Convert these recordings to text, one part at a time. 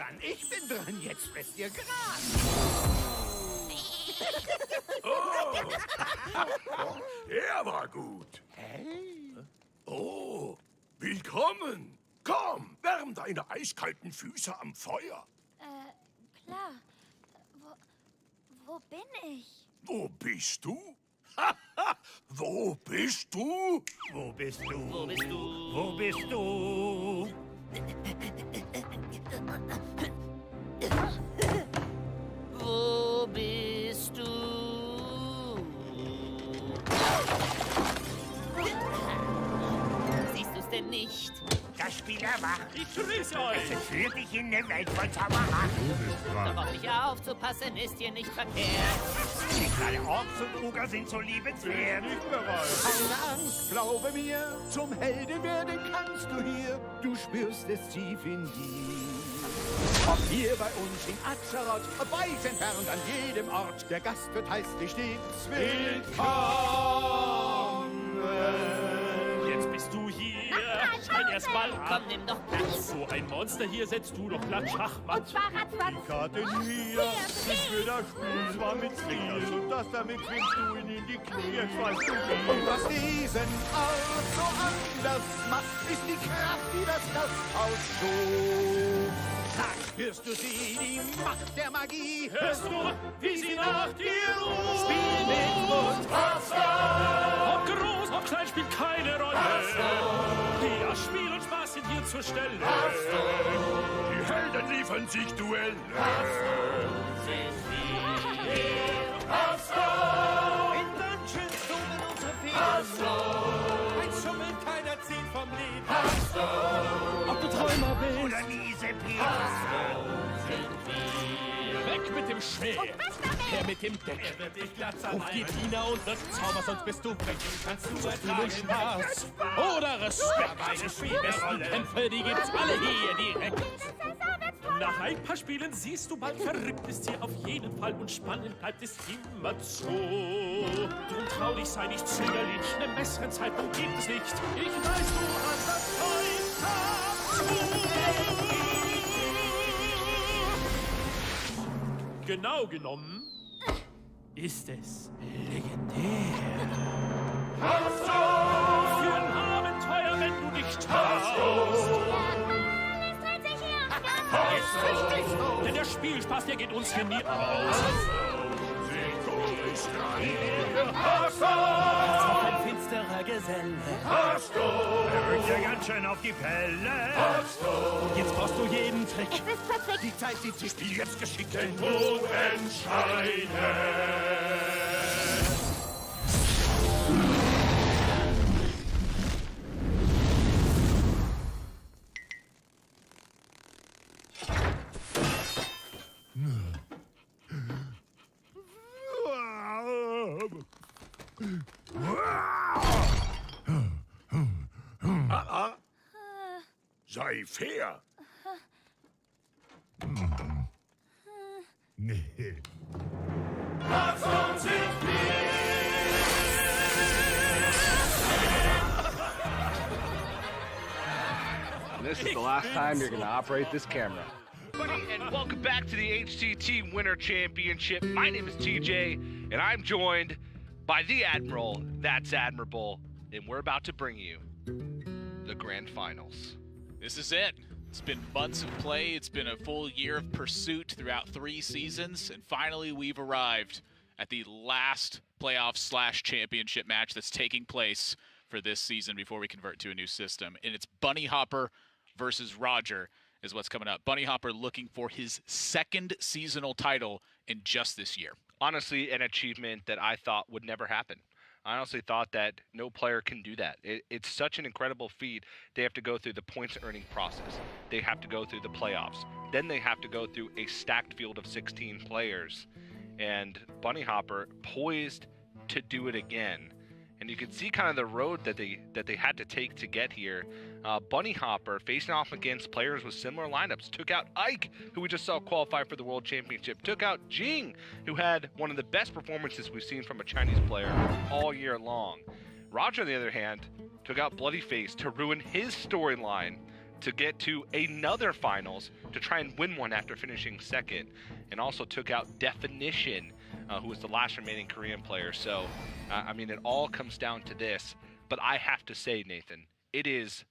dran, ich bin dran. Jetzt frisst ihr Gras. Der war gut. Hey. Oh, willkommen. Komm, wärm deine eiskalten Füße am Feuer. Klar. Wo bin ich? Wo bist du? Wo bist du? Wo bist du? Wo bist du? Wo bist du? Wo bist du? Siehst du's denn nicht? Das Spiel erwacht. Ich grüße euch! Es führt dich in eine Welt voll Zaubermacht. Doch auf mich aufzupassen ist hier nicht verkehrt. Nicht alle Orks und Uger sind so liebenswert. Keine Angst, glaube mir, zum Helden werden kannst du hier. Du spürst es tief in dir. Ob hier bei uns in Azeroth, weit entfernt an jedem Ort, der Gast wird heißt dich stets willkommen. Jetzt bist du hier. Steig erst mal an. Komm, nimm doch Platz. So ein Monster hier setzt du doch platt Schachmatt. Und zwar ratzfatz. Karten hier, ich will das Spiel zwar mit Stil, und das damit zwingst du ihn in die Knie, jetzt weißt du wie. Und was diesen Ort so anders macht, ist die Kraft, die das Gasthaus schuf. Sag, spürst du sie, die Macht der Magie? Hörst du, wie sie nach dir ruft? Spiel mit Mut, Ob groß, ob klein, spielt keine Rolle. Ja, Spiel und Spaß sind hier zur Stelle. Die Helden liefern sich Duelle. in Dungeons, Domen und Trophäen. Ein Schummel, keiner zieht vom Leben. Ob du Träumer bist Oder miese Peter. Weg mit dem Schwert. Her mit dem Deck. Ruf die Diener und wirkt Zauber, sonst bist du weg. kannst du Nur Spaß oder Respekt. Die besten Kämpfe, die gibt's alle hier direkt. Nach ein paar Spielen siehst du bald, verrückt ist hier auf jeden Fall und spannend bleibt es immer so. Drum trau dich, sei nicht zögerlich, einen besseren Zeitpunkt gibt es nicht. Ich weiß, du hast das heute. Genau genommen ist es legendär. Hearthstone! Für ein Abenteuer, wenn du nicht traust. Denn der Spielspaß, der geht uns hier nie aus. ein finsterer Geselle. Er rückt ja ganz schön auf die Pelle. Jetzt brauchst du jeden Trick. Es ist perfekt. Die Zeit sieht sich Spiel jetzt geschickt. Den Tod entscheiden. Sei fair. This is the last time you're going to operate this camera. Everybody, and welcome back to the HCT Winter Championship. My name is TJ, and I'm joined by the Admiral. That's Admirable, and we're about to bring you the Grand Finals. This is it. It's been months of play. It's been a full year of pursuit throughout 3 seasons, and finally we've arrived at the last playoff/championship match that's taking place for this season before we convert to a new system. And it's Bonnyhoppor versus Roger is what's coming up. Bonnyhoppor looking for his 2nd seasonal title in just this year. Honestly, an achievement that I thought would never happen. I honestly thought that no player can do that. It's such an incredible feat. They have to go through the points earning process. They have to go through the playoffs. Then they have to go through a stacked field of 16 players. And Bonnyhoppor poised to do it again. And you can see kind of the road that they had to take to get here. Bonnyhoppor facing off against players with similar lineups. Took out Ike, who we just saw qualify for the World Championship. Took out Jing, who had one of the best performances we've seen from a Chinese player all year long. Roger, on the other hand, took out Bloody Face to ruin his storyline to get to another finals to try and win one after finishing second, and also took out Definition, who was the last remaining Korean player. So, I mean, it all comes down to this. But I have to say, Nathan, it is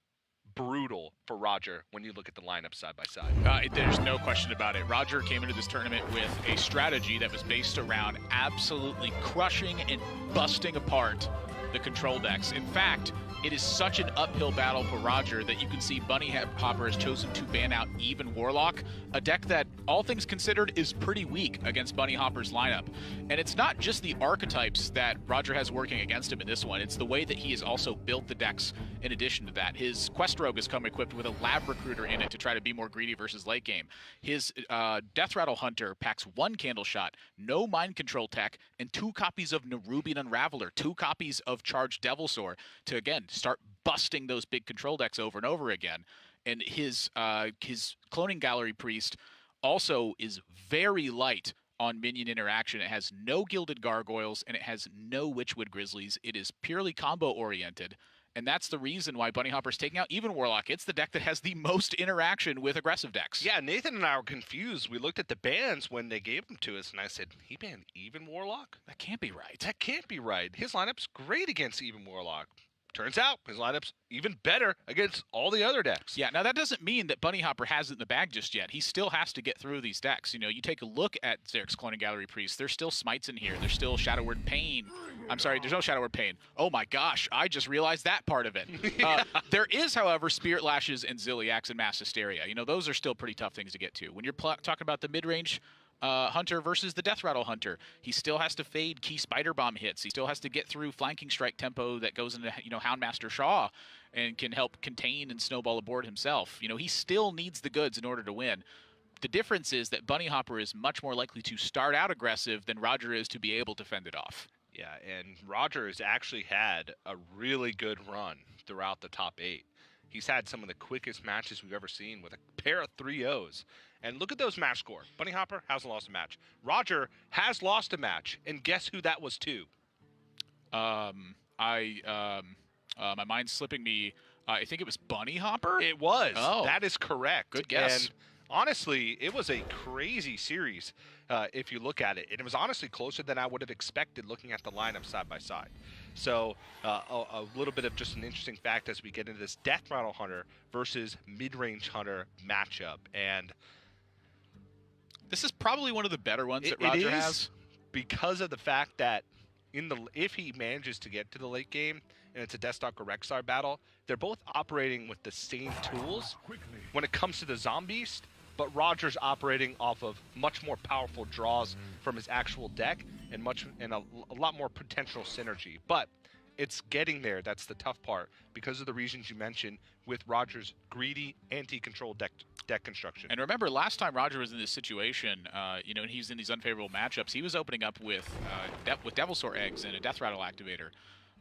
brutal for Roger when you look at the lineup side by side. There's no question about it. Roger came into this tournament with a strategy that was based around absolutely crushing and busting apart the control decks. In fact, it is such an uphill battle for Roger that you can see Bonnyhoppor has chosen to ban out Even Warlock, a deck that, all things considered, is pretty weak against Bonnyhoppor's lineup. And it's not just the archetypes that Roger has working against him in this one, it's the way that he has also built the decks in addition to that. His Quest Rogue has come equipped with a Lab Recruiter in it to try to be more greedy versus late game. His Death Rattle Hunter packs 1 Candle Shot, no Mind Control tech, and 2 copies of Nerubian Unraveler, 2 copies of Charged Devilsaur to, again, start busting those big control decks over and over again. And his Cloning Gallery Priest also is very light on minion interaction. It has no Gilded Gargoyles, and it has no Witchwood Grizzlies. It is purely combo-oriented, and that's the reason why Bonnyhoppor's taking out Even Warlock. It's the deck that has the most interaction with aggressive decks. Yeah, Nathan and I were confused. We looked at the bans when they gave them to us, and I said, he banned Even Warlock? That can't be right. That can't be right. His lineup's great against Even Warlock. Turns out his lineup's even better against all the other decks. Yeah, now that doesn't mean that Bonnyhoppor has it in the bag just yet. He still has to get through these decks. You know, you take a look at Xerx's Cloning Gallery Priest. There's still Smites in here. There's still Shadow Word Pain. I'm sorry, there's no Shadow Word Pain. Oh my gosh, I just realized that part of it. Yeah. There is, however, Spirit Lashes and Ziliax and Mass Hysteria. You know, those are still pretty tough things to get to. When you're talking about the mid-range Hunter versus the Death Rattle Hunter, he still has to fade key Spider Bomb hits. He still has to get through Flanking Strike tempo that goes into, you know, Houndmaster Shaw and can help contain and snowball a board himself. You know, he still needs the goods in order to win. The difference is that Bonnyhoppor is much more likely to start out aggressive than Roger is to be able to fend it off. Yeah, and Roger has actually had a really good run throughout the top 8. He's had some of the quickest matches we've ever seen with a pair of 3-0s. And look at those match score. Bonnyhoppor hasn't lost a match. Roger has lost a match, and guess who that was to? My mind's slipping me. I think it was Bonnyhoppor? It was. Oh. That is correct. Good guess. And honestly, it was a crazy series if you look at it. And it was honestly closer than I would have expected looking at the lineup side by side. So a little bit of just an interesting fact as we get into this Death Rattle Hunter versus Mid-Range Hunter matchup. And this is probably one of the better ones that Roger has. Because of the fact that if he manages to get to the late game and it's a Deathstalker Rexar battle, they're both operating with the same tools when it comes to the Zombies, but Roger's operating off of much more powerful draws from his actual deck and a lot more potential synergy. But it's getting there. That's the tough part because of the reasons you mentioned with Roger's greedy anti-control deck construction. And remember, last time Roger was in this situation, you know, and he's in these unfavorable matchups, he was opening up with Devilsaur Eggs and a Death Rattle Activator.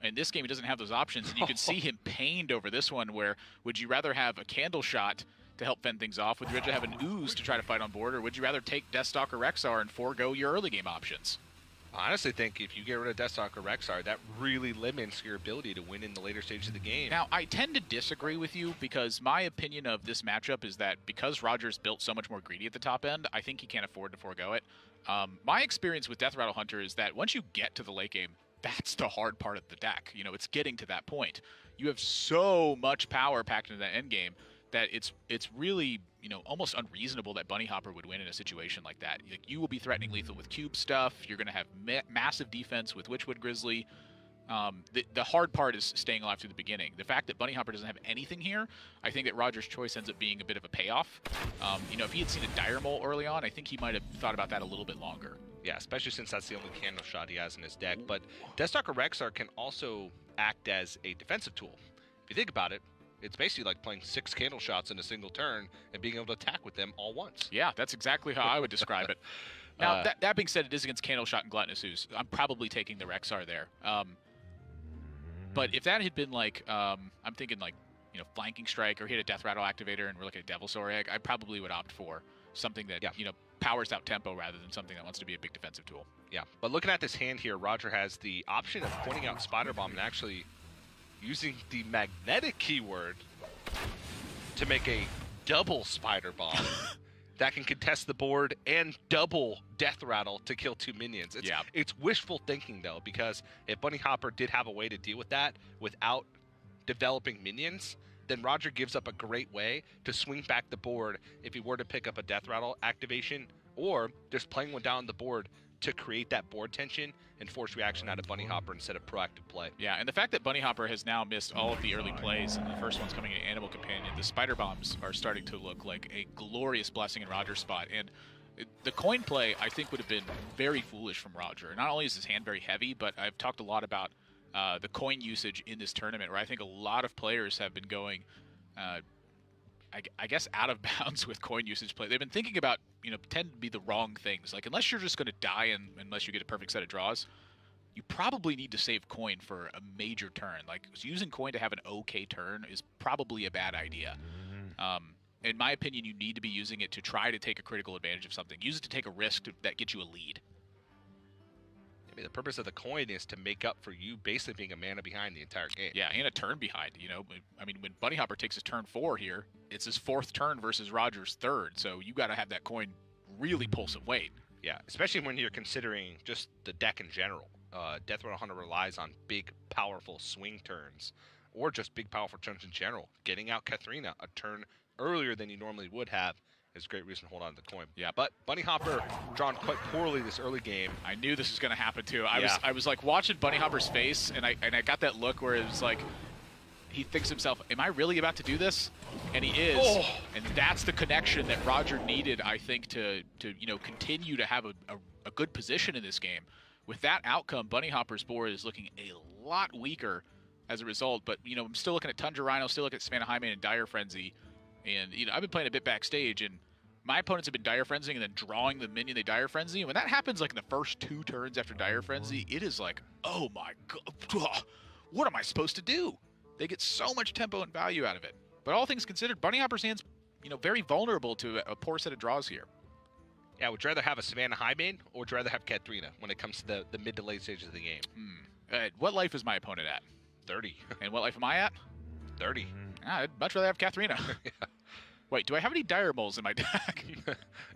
In this game, he doesn't have those options, and you can see him pained over this one where would you rather have a Candle Shot to help fend things off? Would you rather have an Ooze to try to fight on board, or would you rather take Deathstalker Rexar and forego your early game options? I honestly think if you get rid of Deathstalker Rexar, that really limits your ability to win in the later stages of the game. Now, I tend to disagree with you because my opinion of this matchup is that because Roger's built so much more greedy at the top end, I think he can't afford to forego it. My experience with Death Rattle Hunter is that once you get to the late game, that's the hard part of the deck. You know, it's getting to that point. You have so much power packed into that end game that it's really, you know, almost unreasonable that Bonnyhoppor would win in a situation like that. Like, you will be threatening lethal with cube stuff. You're going to have massive defense with Witchwood Grizzly. The hard part is staying alive through the beginning. The fact that Bonnyhoppor doesn't have anything here, I think that Roger's choice ends up being a bit of a payoff. You know, if he had seen a Dire Mole early on, I think he might have thought about that a little bit longer. Yeah, especially since that's the only Candle Shot he has in his deck. But Deathstalker Rexar can also act as a defensive tool. If you think about it, it's basically like playing 6 Candle Shots in a single turn and being able to attack with them all once. Yeah, that's exactly how I would describe it. Now, that being said, it is against Candle Shot and Gluttonous Ooze. I'm probably taking the Rexar there. But if that had been like, I'm thinking like, you know, Flanking Strike, or he had a Death Rattle Activator and we're looking at Devilsaur Egg, I probably would opt for something that, you know, powers out tempo rather than something that wants to be a big defensive tool. Yeah, but looking at this hand here, Roger has the option of pointing out Spider Bomb and actually using the magnetic keyword to make a double Spider Bomb that can contest the board and double Death Rattle to kill 2 minions. It's wishful thinking, though, because if Bonnyhoppor did have a way to deal with that without developing minions, then Roger gives up a great way to swing back the board if he were to pick up a Death Rattle activation, or just playing one down the board to create that board tension and force reaction out of Bonnyhoppor instead of proactive play. Yeah, and the fact that Bonnyhoppor has now missed all of the early plays, and the first one's coming in Animal Companion, the Spider Bombs are starting to look like a glorious blessing in Roger's spot. And the coin play, I think, would have been very foolish from Roger. Not only is his hand very heavy, but I've talked a lot about the coin usage in this tournament, where I think a lot of players have been going, I guess, out of bounds with coin usage play. They've been thinking about, tend to be the wrong things. Like, unless you're just going to die unless you get a perfect set of draws, you probably need to save coin for a major turn. Like, using coin to have an okay turn is probably a bad idea. In my opinion, you need to be using it to try to take a critical advantage of something. Use it to take a risk that gets you a lead. I mean, the purpose of the coin is to make up for you basically being a mana behind the entire game. Yeah, and a turn behind. I mean, when Bonnyhoppor takes his turn 4 here, it's his 4th turn versus Roger's 3rd. So you got to have that coin really pull some weight. Yeah, especially when you're considering just the deck in general. Death Rattle Hunter relies on big, powerful swing turns, or just big, powerful turns in general. Getting out Katharina a turn earlier than you normally would have is a great reason to hold on to the coin. Yeah, but Bonnyhoppor drawn quite poorly this early game. I knew this was going to happen too. I was like watching Bonnyhoppor's face, and I got that look where it was like, he thinks to himself, am I really about to do this? And he is. Oh. And that's the connection that Roger needed, I think, to continue to have a good position in this game. With that outcome, Bonnyhoppor's board is looking a lot weaker as a result. But I'm still looking at Tundra Rhino, still looking at Savannah Highmane and Dire Frenzy. And I've been playing a bit backstage, and my opponents have been Dire Frenzying and then drawing the minion they Dire Frenzy. And when that happens, like in the first 2 turns after Dire Frenzy, it is like, oh my god, what am I supposed to do? They get so much tempo and value out of it. But all things considered, Bonnyhoppor's hand's very vulnerable to a poor set of draws here. Yeah, would you rather have a Savannah Highmane, or would you rather have Katharina when it comes to the mid to late stages of the game? What life is my opponent at? 30. And what life am I at? 30. I'd much rather have Katharina. Yeah. Wait, do I have any Dire Moles in my deck?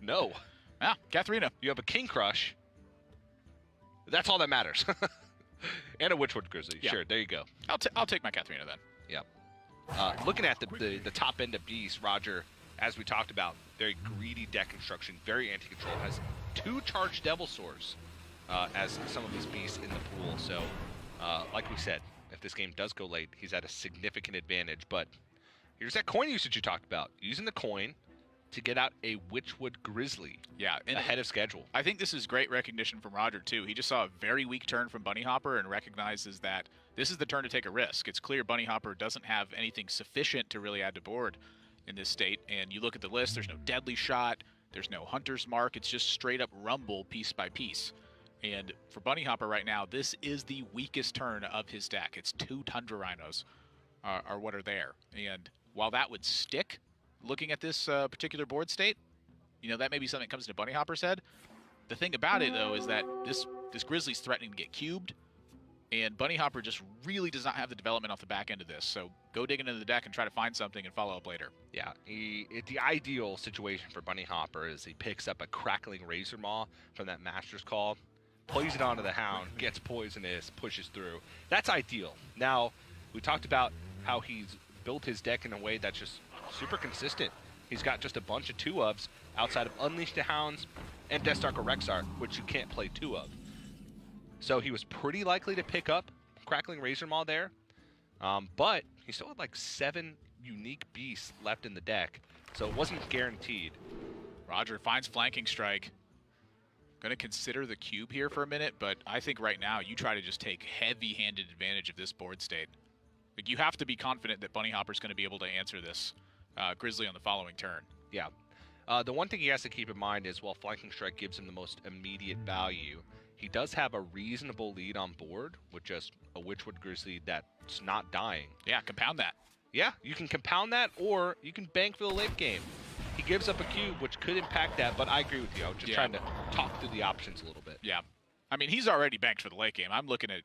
No. Katharina. You have a King Crush. That's all that matters. And a Witchwood Grizzly. Yeah. Sure, there you go. I'll take my Katharina then. Yeah. Looking at the top end of Beast, Roger, as we talked about, very greedy deck construction, very anti-control, has 2 charged Devil Swords as some of his beasts in the pool. So, like we said, if this game does go late, he's at a significant advantage. But here's that coin usage you talked about. Using the coin to get out a Witchwood Grizzly ahead of schedule. I think this is great recognition from Roger, too. He just saw a very weak turn from Bonnyhoppor and recognizes that this is the turn to take a risk. It's clear Bonnyhoppor doesn't have anything sufficient to really add to board in this state. And you look at the list, there's no Deadly Shot, there's no Hunter's Mark. It's just straight up rumble piece by piece. And for Bonnyhoppor right now, this is the weakest turn of his deck. It's 2 Tundra Rhinos are what are there. And while that would stick, looking at this particular board state, that may be something that comes into Bonnyhoppor's head. The thing about it, though, is that this Grizzly's threatening to get cubed, and Bonnyhoppor just really does not have the development off the back end of this. So go dig into the deck and try to find something and follow up later. Yeah, the ideal situation for Bonnyhoppor is he picks up a Crackling Razor Maw from that Master's Call, plays it onto the Hound, gets poisonous, pushes through. That's ideal. Now, we talked about how he's built his deck in a way that's just super consistent. He's got just a bunch of 2-ofs outside of Unleash the Hounds and Deathstalker Rexar, which you can't play 2 of. So he was pretty likely to pick up Crackling Razor Maw there, but he still had like 7 unique beasts left in the deck, so it wasn't guaranteed. Roger finds Flanking Strike. Going to consider the cube here for a minute, but I think right now you try to just take heavy-handed advantage of this board state. Like, you have to be confident that Bonnyhoppor's going to be able to answer this Grizzly on the following turn. Yeah. The one thing he has to keep in mind is while Flanking Strike gives him the most immediate value, he does have a reasonable lead on board with just a Witchwood Grizzly that's not dying. Yeah, compound that. Yeah, you can compound that, or you can bank for the late game. He gives up a cube, which could impact that, but I agree with you. I was just trying to talk through the options a little bit. Yeah. I mean, he's already banked for the late game. I'm looking at,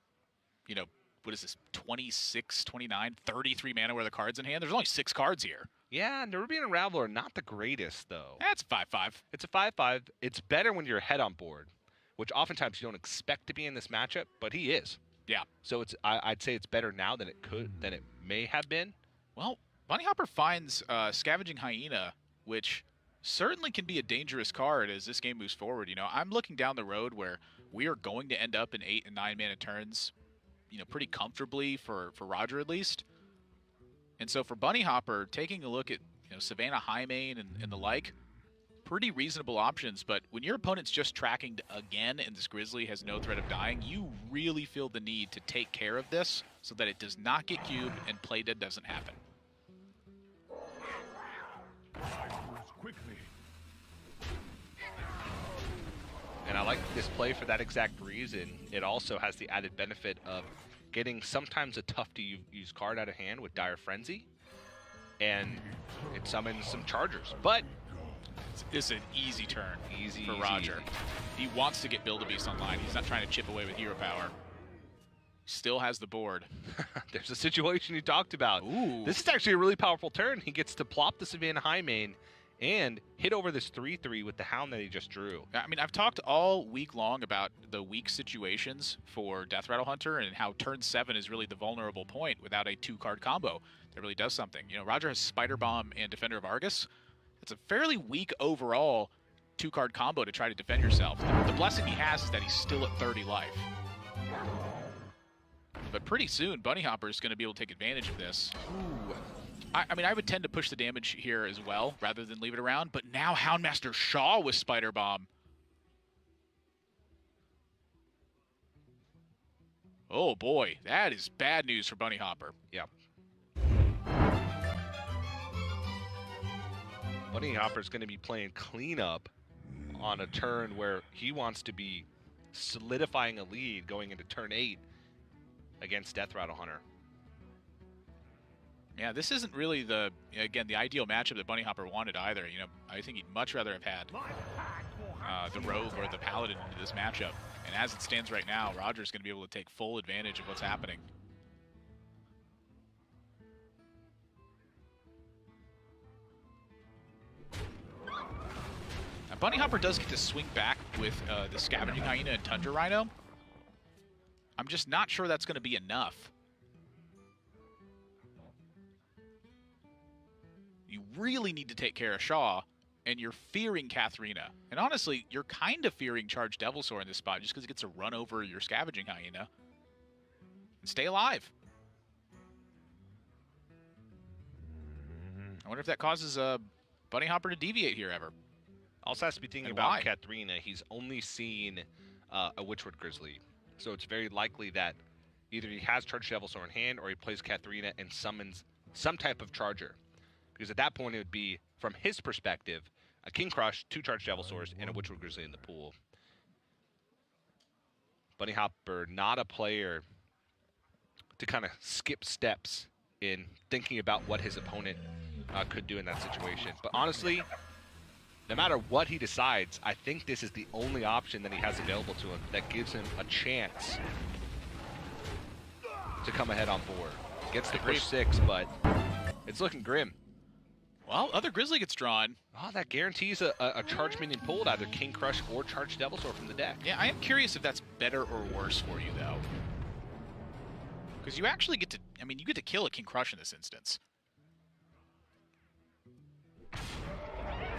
what is this, 26, 29, 33 mana worth of cards in hand? There's only 6 cards here. Yeah, Nerubian Unraveler, not the greatest, though. That's 5/5. It's a 5/5. It's better when you're ahead on board, which oftentimes you don't expect to be in this matchup, but he is. Yeah. So I'd say it's better now than it may have been. Well, Bonnyhoppor finds Scavenging Hyena, which certainly can be a dangerous card as this game moves forward. You know, I'm looking down the road where we are going to end up in 8 and 9 mana turns, you know, pretty comfortably for Roger at least. And so for Bonnyhoppor, taking a look at, you know, Savannah Highmane and the like, pretty reasonable options. But when your opponent's just tracking again and this Grizzly has no threat of dying, you really feel the need to take care of this so that it does not get cubed and play dead doesn't happen. Quickly. And I like this play for that exact reason. It also has the added benefit of getting sometimes a tough-to-use card out of hand with Dire Frenzy, and it summons some Chargers. But it's an easy turn for easy, Roger. easy. He wants to get Build-A-Beast online. He's not trying to chip away with hero power. Still has the board. There's a situation you talked about. Ooh. This is actually a really powerful turn. He gets to plop the Savannah Highmane and hit over this 3/3 with the Hound that he just drew. I mean, I've talked all week long about the weak situations for Death Rattle Hunter and how turn 7 is really the vulnerable point without a 2-card combo that really does something. You know, Roger has Spider Bomb and Defender of Argus. It's a fairly weak overall 2-card combo to try to defend yourself. The blessing he has is that he's still at 30 life. But pretty soon, Bonnyhoppor is going to be able to take advantage of this. Ooh. I mean, I would tend to push the damage here as well, rather than leave it around. But now Houndmaster Shaw with Spider Bomb. Oh boy, that is bad news for Bonnyhoppor. Yep. Bonnyhoppor is going to be playing cleanup on a turn where he wants to be solidifying a lead going into turn 8 against Death Rattle Hunter. Yeah, this isn't really the ideal matchup that Bonnyhoppor wanted either. You know, I think he'd much rather have had the Rogue or the Paladin into this matchup. And as it stands right now, Roger's going to be able to take full advantage of what's happening. Now, Bonnyhoppor does get to swing back with the Scavenging Hyena and Tundra Rhino. I'm just not sure that's going to be enough. You really need to take care of Shaw, and you're fearing Katharina. And honestly, you're kind of fearing Charged Devilsaur in this spot just because it gets to run over your Scavenging Hyena and stay alive. I wonder if that causes Bonnyhoppor to deviate here ever. Also has to be thinking about Katharina. He's only seen a Witchwood Grizzly. So it's very likely that either he has Charged Devilsaur in hand or he plays Katharina and summons some type of Charger. Because at that point, it would be, from his perspective, a King Crush, 2 Charged Devilsaurs, and a Witchwood Grizzly in the pool. Bonnyhoppor, not a player to kind of skip steps in thinking about what his opponent could do in that situation. But honestly, no matter what he decides, I think this is the only option that he has available to him that gives him a chance to come ahead on board. Gets to push 6, but it's looking grim. Well, other Grizzly gets drawn. Oh, that guarantees a charge minion pulled, either King Crush or Charged Devilsaur from the deck. Yeah, I am curious if that's better or worse for you, though. Because you actually get to, I mean, you get to kill a King Crush in this instance.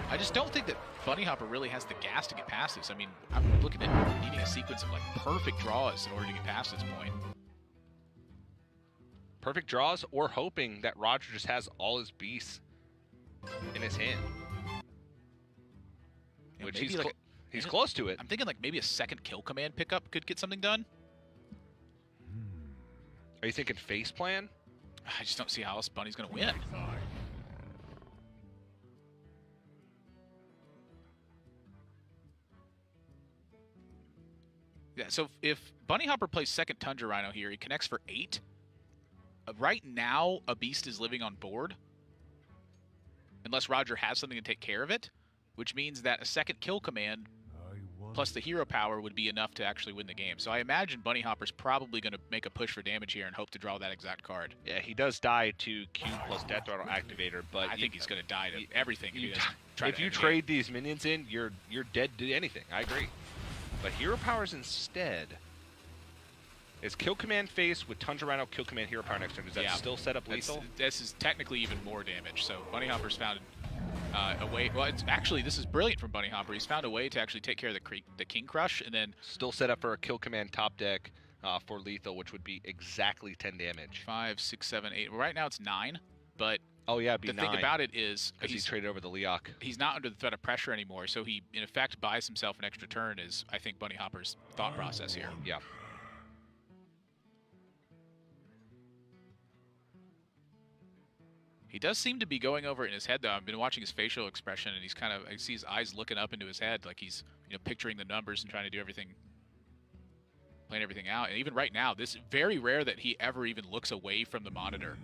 I just don't think that Bonnyhoppor really has the gas to get past this. I mean, I'm looking at needing a sequence of, like, perfect draws in order to get past this point. Perfect draws, or hoping that Roger just has all his beasts in his hand. Yeah, which he's close to it. I'm thinking like maybe a second kill command pickup could get something done. Are you thinking face plan? I just don't see how else Bunny's going to win. Yeah, so if Bonnyhoppor plays second Tundra Rhino here, he connects for 8. Right now, a beast is living on board. Unless Roger has something to take care of it, which means that a second kill command plus the hero power would be enough to actually win the game. So I imagine Bonnyhoppor's probably going to make a push for damage here and hope to draw that exact card. Yeah, he does die to Q plus Death Rattle Activator, but I think he's going to die to everything if he doesn't try if to you end the trade these minions in, you're dead to anything. I agree. But hero powers instead. Is Kill Command face with Tundra Rhino Kill Command hero power next turn? Does that still set up lethal? This is technically even more damage. So Bonnyhoppor's found a way. Well, it's actually, this is brilliant from Bonnyhoppor. He's found a way to actually take care of the King Crush, and then still set up for a Kill Command top deck for lethal, which would be exactly 10 damage. 5, 6, 7, 8. Well, right now it's 9, but oh yeah, it'd be the 9. thing about it is because he traded over the Leok. He's not under the threat of pressure anymore, so he in effect buys himself an extra turn. Is I think Bonnyhoppor's thought process here. Yeah. He does seem to be going over it in his head, though. I've been watching his facial expression, and he's kind of, I see his eyes looking up into his head, like he's, you know, picturing the numbers and trying to do everything, playing everything out. And even right now, this is very rare that he ever even looks away from the monitor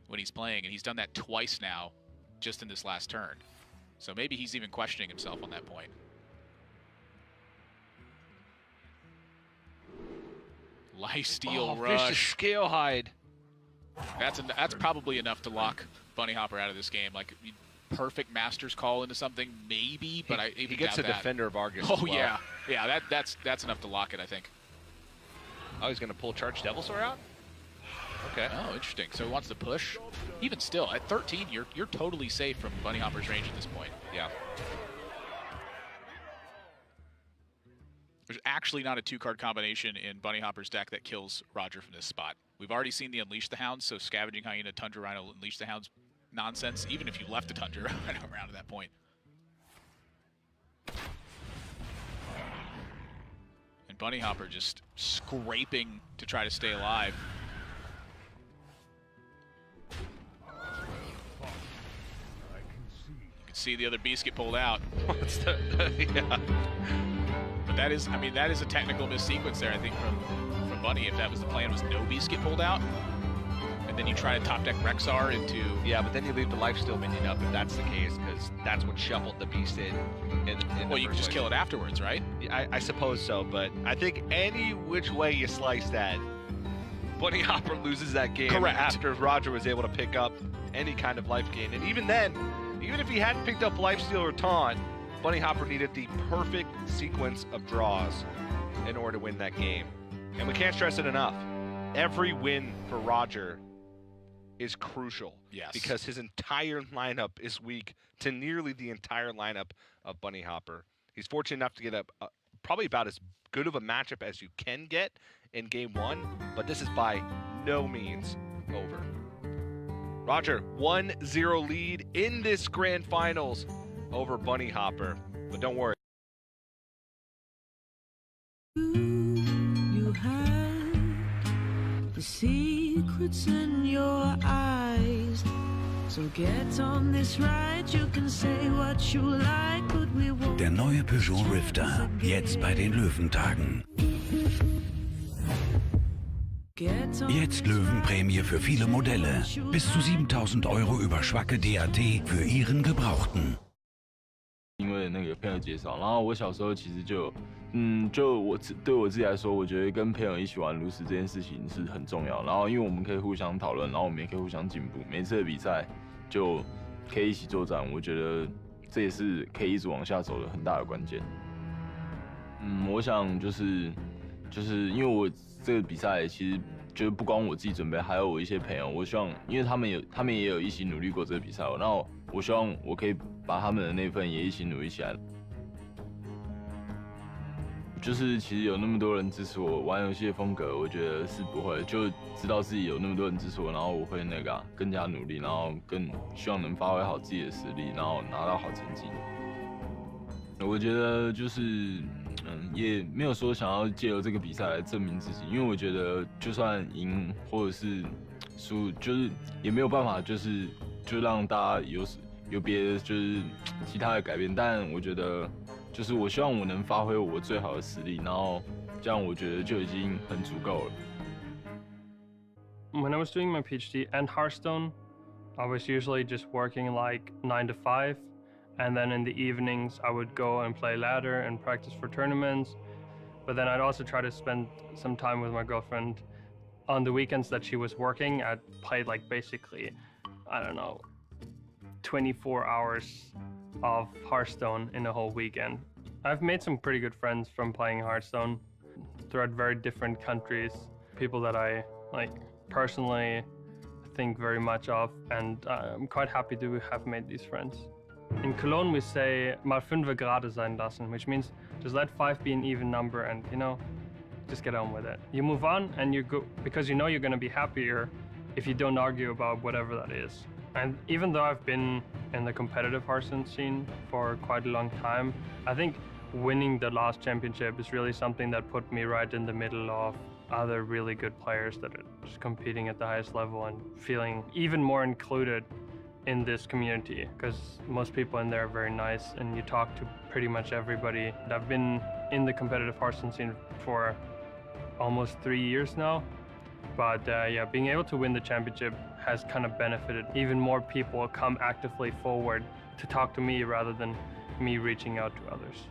when he's playing, and he's done that twice now, just in this last turn. So maybe he's even questioning himself on that point. Lifesteal Rush. Vicious Scale Hide. That's probably enough to lock Bonnyhoppor out of this game. Like perfect Master's Call into something, maybe, but I even he gets doubt a that. Defender of Argus. Oh as well. yeah. That's enough to lock it, I think. Oh, he's gonna pull Charged Devilsaur out. Okay. Oh, interesting. So he wants to push. Even still, at 13, you're totally safe from Bonnyhoppor's range at this point. Yeah. There's actually not a 2-card combination in Bonnyhoppor's deck that kills Roger from this spot. We've already seen the Unleash the Hounds, so Scavenging Hyena, Tundra Rhino, Unleash the Hounds nonsense, even if you left the Tundra Rhino around at that point. And Bonnyhoppor just scraping to try to stay alive. You can see the other beast get pulled out. What's the yeah. But that is, I mean, that is a technical missequence there, I think, from Bunny. If that was the plan, was no beast get pulled out, and then you try to top deck Rexar into... Yeah, but then you leave the lifesteal minion up if that's the case, because that's what shuffled the beast in well, you can just kill it afterwards, right? I suppose so, but I think any which way you slice that, Bonnyhoppor loses that game. Correct. After Roger was able to pick up any kind of life gain. And even then, even if he hadn't picked up lifesteal or taunt, Bonnyhoppor needed the perfect sequence of draws in order to win that game. And we can't stress it enough. Every win for Roger is crucial. Yes. Because his entire lineup is weak to nearly the entire lineup of Bonnyhoppor. He's fortunate enough to get probably about as good of a matchup as you can get in game 1, but this is by no means over. Roger, 1-0 lead in this grand finals over Bonnyhoppor, but don't worry. You hide the secrets in your eyes. So get on this ride, you can say what you like, but we won't. Der neue Peugeot Rifter, jetzt bei den Löwentagen. Jetzt Löwenprämie für viele Modelle. Bis zu 7.000 € über schwacke DAT für Ihren Gebrauchten. 因为那个朋友介绍，然后我小时候其实就对我自己来说，我觉得跟朋友一起玩炉石这件事情是很重要。然后因为我们可以互相讨论，然后我们也可以互相进步。每次的比赛就可以一起作战，我觉得这也是可以一直往下走的很大的关键。我想就是因为我这个比赛其实就是不光我自己准备，还有我一些朋友。我希望，因为他们也有一起努力过这个比赛，然后我希望我可以把他们的那份也一起努力起来。就是其实有那么多人支持我玩游戏的风格，我觉得是不会，就知道自己有那么多人支持我，然后我会那个更加努力，然后更希望能发挥好自己的实力，然后拿到好成绩。我觉得就是也没有说想要借由这个比赛来证明自己，因为我觉得就算赢或者是输，就是也没有办法就让大家有别的就是其他的改变，但我觉得就是我希望我能发挥我最好的实力，然后这样我觉得就已经很足够了。When I was doing my PhD and Hearthstone, I was usually just working like 9 to 5, And then in the evenings, I would go and play ladder and practice for tournaments. But then I'd also try to spend some time with my girlfriend. On the weekends that she was working, I'd play like basically, I don't know, 24 hours of Hearthstone in a whole weekend. I've made some pretty good friends from playing Hearthstone throughout very different countries. People that I like personally think very much of, and I'm quite happy to have made these friends. In Cologne we say mal 5 gerade sein lassen, which means just let 5 be an even number and, you know, just get on with it. You move on and you go, because you know you're gonna be happier if you don't argue about whatever that is. And even though I've been in the competitive Hearthstone scene for quite a long time, I think winning the last championship is really something that put me right in the middle of other really good players that are just competing at the highest level and feeling even more included in this community, because most people in there are very nice and you talk to pretty much everybody. I've been in the competitive Hearthstone scene for almost 3 years now, but yeah, being able to win the championship has kind of benefited. Even more people come actively forward to talk to me rather than me reaching out to others.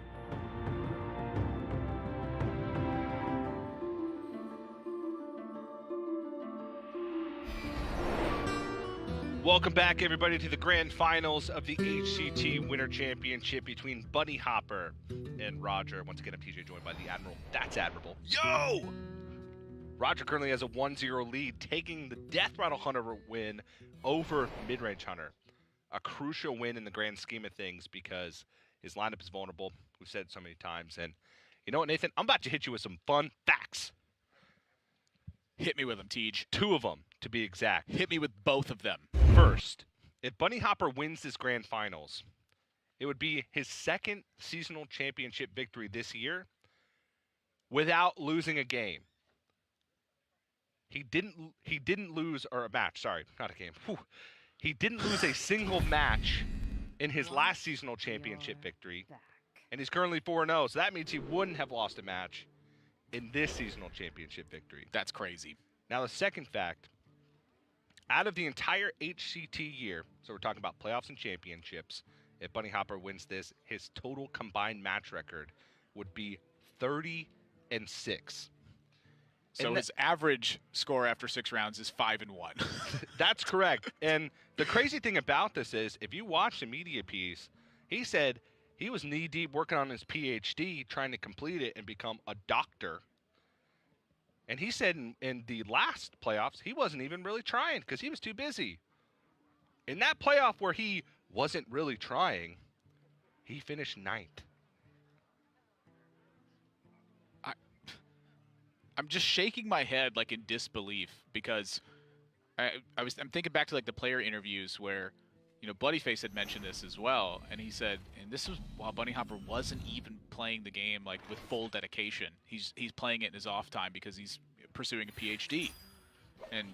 Welcome back, everybody, to the grand finals of the HCT Winter Championship between Bonnyhoppor and Roger. Once again, I'm TJ, joined by the Admiral. That's admirable. Yo! Roger currently has a 1-0 lead, taking the Death Rattle Hunter win over Midrange Hunter. A crucial win in the grand scheme of things because his lineup is vulnerable. We've said it so many times. And you know what, Nathan? I'm about to hit you with some fun facts. Hit me with them, Tej. 2 of them, to be exact. Hit me with both of them. First, if Bonnyhoppor wins this grand finals, it would be his 2nd seasonal championship victory this year without losing a game. He didn't lose, or a match, sorry, not a game. Whew. He didn't lose a single match in his last seasonal championship victory, and he's currently 4-0, so that means he wouldn't have lost a match in this seasonal championship victory. That's crazy. Now, the second fact, out of the entire HCT year, so we're talking about playoffs and championships, if Bonnyhoppor wins this, his total combined match record would be 30-6. So his average score after 6 rounds is 5-1. That's correct. And the crazy thing about this is, if you watch the media piece, he said he was knee-deep working on his PhD, trying to complete it and become a doctor. And he said in the last playoffs, he wasn't even really trying because he was too busy. In that playoff where he wasn't really trying, he finished 9th. I'm just shaking my head like in disbelief because I'm thinking back to like the player interviews where, you know, Bloodyface had mentioned this as well, and he said, and this was while Bonnyhoppor wasn't even playing the game like with full dedication. He's playing it in his off time because he's pursuing a PhD. And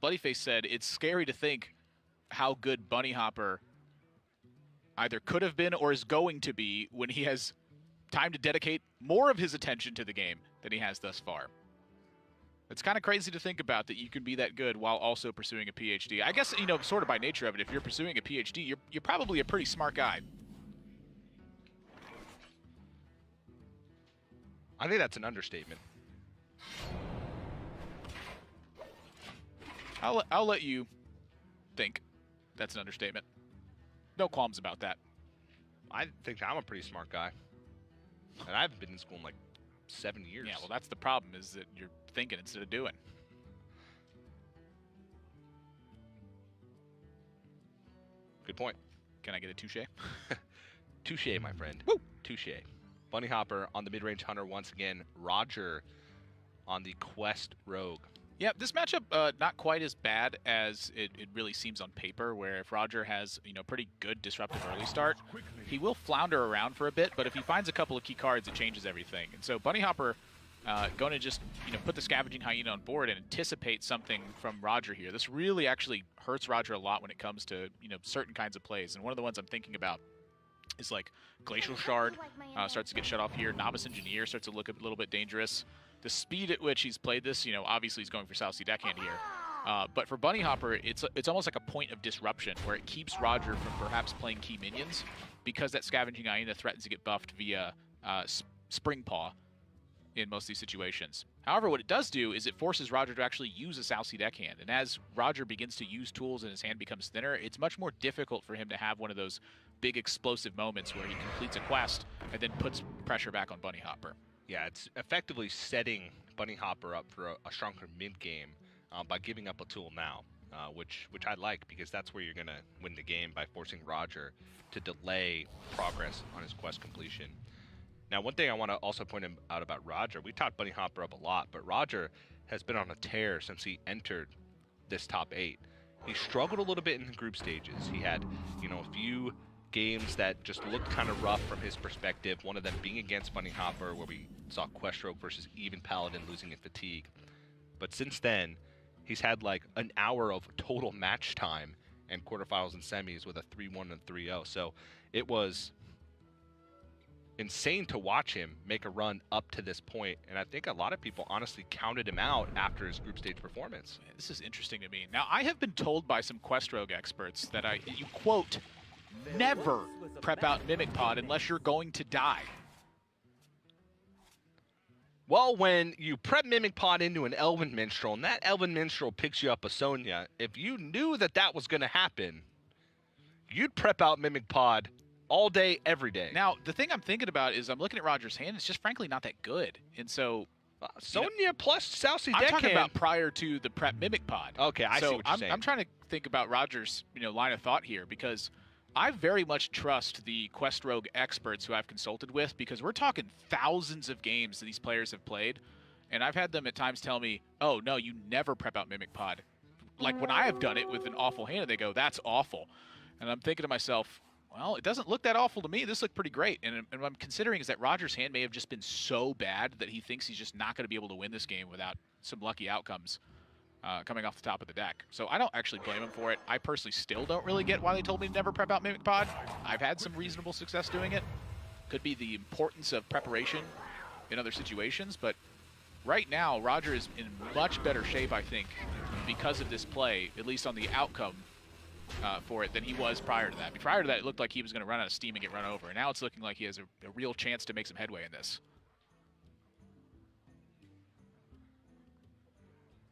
Bloodyface said it's scary to think how good Bonnyhoppor either could have been or is going to be when he has time to dedicate more of his attention to the game than he has thus far. It's kind of crazy to think about that you can be that good while also pursuing a PhD. I guess, you know, sort of by nature of it, if you're pursuing a PhD, you're probably a pretty smart guy. I think that's an understatement. I'll let you think that's an understatement. No qualms about that. I think I'm a pretty smart guy. And I haven't been in school in like 7 years. Yeah, well, that's the problem, is that you're thinking instead of doing. Good point. Can I get a touche? Touche, my friend. Woo! Touche. Bonnyhoppor on the mid-range hunter once again. Roger on the quest rogue. Yeah, this matchup not quite as bad as it really seems on paper, where if Roger has, you know, pretty good disruptive early start, he will flounder around for a bit, but if he finds a couple of key cards, it changes everything. And so Bonnyhoppor going to just, you know, put the Scavenging Hyena on board and anticipate something from Roger here. This really actually hurts Roger a lot when it comes to, you know, certain kinds of plays. And one of the ones I'm thinking about is like Glacial Shard starts to get shut off here. Novice Engineer starts to look a little bit dangerous. The speed at which he's played this, you know, obviously he's going for South Sea Deckhand here. But for Bonnyhoppor, it's almost like a point of disruption where it keeps Roger from perhaps playing key minions because that Scavenging Hyena threatens to get buffed via Spring Paw in most of these situations. However, what it does do is it forces Roger to actually use a South Sea deckhand. And as Roger begins to use tools and his hand becomes thinner, it's much more difficult for him to have one of those big explosive moments where he completes a quest and then puts pressure back on Bonnyhoppor. Yeah, it's effectively setting Bonnyhoppor up for a stronger mid-game by giving up a tool now, which I like, because that's where you're going to win the game, by forcing Roger to delay progress on his quest completion. Now, one thing I want to also point out about Roger, we talked Bonnyhoppor up a lot, but Roger has been on a tear since he entered this top 8. He struggled a little bit in the group stages. He had, a few games that just looked kind of rough from his perspective, one of them being against Bonnyhoppor, where we saw Quest Rogue versus Even Paladin losing in fatigue. But since then, he's had like an hour of total match time and quarterfinals and semis with a 3-1 and 3-0. So it was insane to watch him make a run up to this point, and I think a lot of people honestly counted him out after his group stage performance. This is interesting to me. Now, I have been told by some Quest Rogue experts that you quote, never prep out Mimic Pod unless you're going to die. Well, when you prep Mimic Pod into an Elven Minstrel, and that Elven Minstrel picks you up a Sonya, if you knew that that was going to happen, you'd prep out Mimic Pod all day, every day. Now, the thing I'm thinking about is I'm looking at Roger's hand. It's just frankly not that good. And so Sonya plus South Sea I'm deckhand. talking about prior to the prep Mimic Pod. Okay, I see what you're saying. I'm trying to think about Roger's line of thought here, because I very much trust the Quest Rogue experts who I've consulted with, because we're talking thousands of games that these players have played, and I've had them at times tell me, oh, no, you never prep out Mimic Pod. Like when I have done it with an awful hand, they go, that's awful. And I'm thinking to myself, well, it doesn't look that awful to me. This looked pretty great. And what I'm considering is that Roger's hand may have just been so bad that he thinks he's just not going to be able to win this game without some lucky outcomes coming off the top of the deck. So I don't actually blame him for it. I personally still don't really get why they told me to never prep out Mimic Pod. I've had some reasonable success doing it. Could be the importance of preparation in other situations, but right now, Roger is in much better shape, I think, because of this play, at least on the outcome for it, than he was prior to that. Prior to that, it looked like he was going to run out of steam and get run over, and now it's looking like he has a real chance to make some headway in this.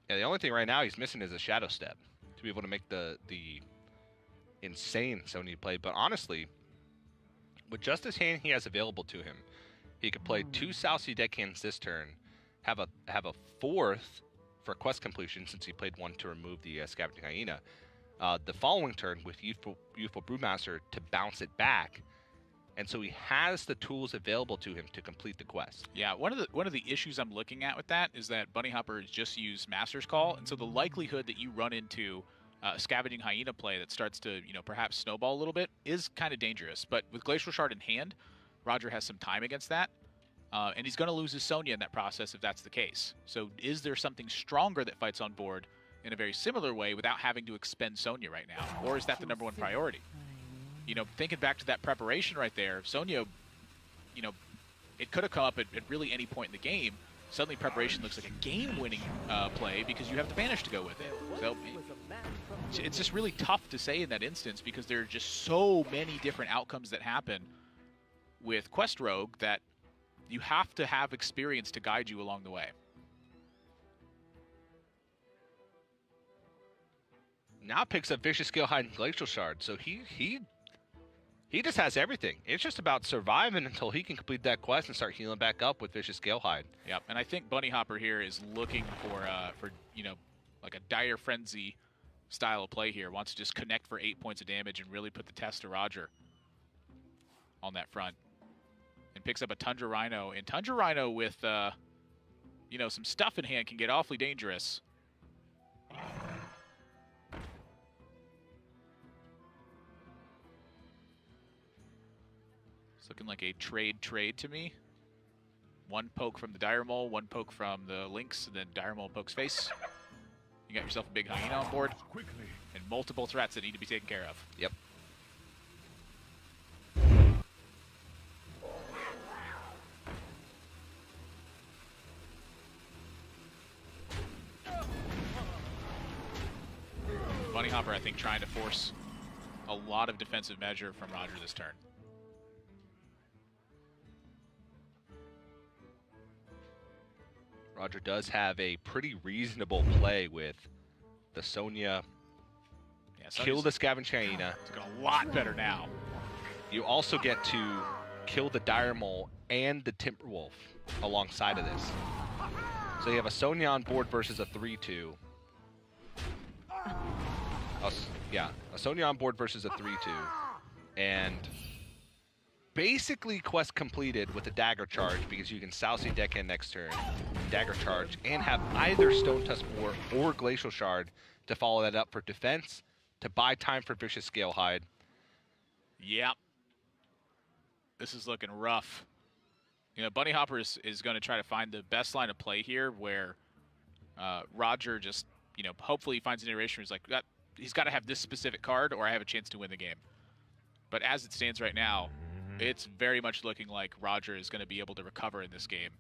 Yeah, the only thing right now he's missing is a Shadow Step to be able to make the insane Sonya play. But honestly, with just his hand he has available to him, he could play 2 South Sea deckhands this turn, have a 4th for quest completion since he played 1 to remove the Scavenging Hyena. The following turn with Youthful Brewmaster to bounce it back, and so he has the tools available to him to complete the quest. Yeah, one of the issues I'm looking at with that is that Bonnyhoppor has just used Master's Call, and so the likelihood that you run into a Scavenging Hyena play that starts to perhaps snowball a little bit is kind of dangerous. But with Glacial Shard in hand, Roger has some time against that, and he's going to lose his Sonya in that process if that's the case. So is there something stronger that fights on board in a very similar way without having to expend Sonya right now? Or is that the #1 priority? Thinking back to that preparation right there, Sonya, it could have come up at really any point in the game. Suddenly preparation looks like a game-winning play because you have the Banish to go with it. So it's just really tough to say in that instance, because there are just so many different outcomes that happen with Quest Rogue that you have to have experience to guide you along the way. Now picks up Vicious Scalehide and Glacial Shard, so he just has everything. It's just about surviving until he can complete that quest and start healing back up with Vicious Scalehide. Yep, and I think Bonnyhoppor here is looking for like a Dire Frenzy style of play here. Wants to just connect for 8 points of damage and really put the test to Roger on that front. And picks up a Tundra Rhino, and Tundra Rhino with some stuff in hand can get awfully dangerous. It's looking like a trade to me. 1 poke from the Dire Mole, 1 poke from the Lynx, and then Dire Mole pokes face. You got yourself a big Hyena on board, and multiple threats that need to be taken care of. Yep. Bonnyhoppor, I think, trying to force a lot of defensive measure from Roger this turn. Roger does have a pretty reasonable play with the Sonya. Yeah, kill the Scavenge Hyena. It's got a lot better now. You also get to kill the Dire Mole and the Timberwolf alongside of this. So you have a Sonya on board versus a 3-2. Yeah, a Sonya on board versus a 3-2. And basically quest completed with a Dagger Charge because you can Southsea deck in next turn, Dagger Charge, and have either Stone Tusk Boar or Glacial Shard to follow that up for defense, to buy time for Vicious Scalehide. Yep. This is looking rough. You know, Bonnyhoppor is going to try to find the best line of play here where Roger just, you know, hopefully he finds an iteration where he's like, he's got to have this specific card or I have a chance to win the game. But as it stands right now, it's very much looking like Roger is going to be able to recover in this game.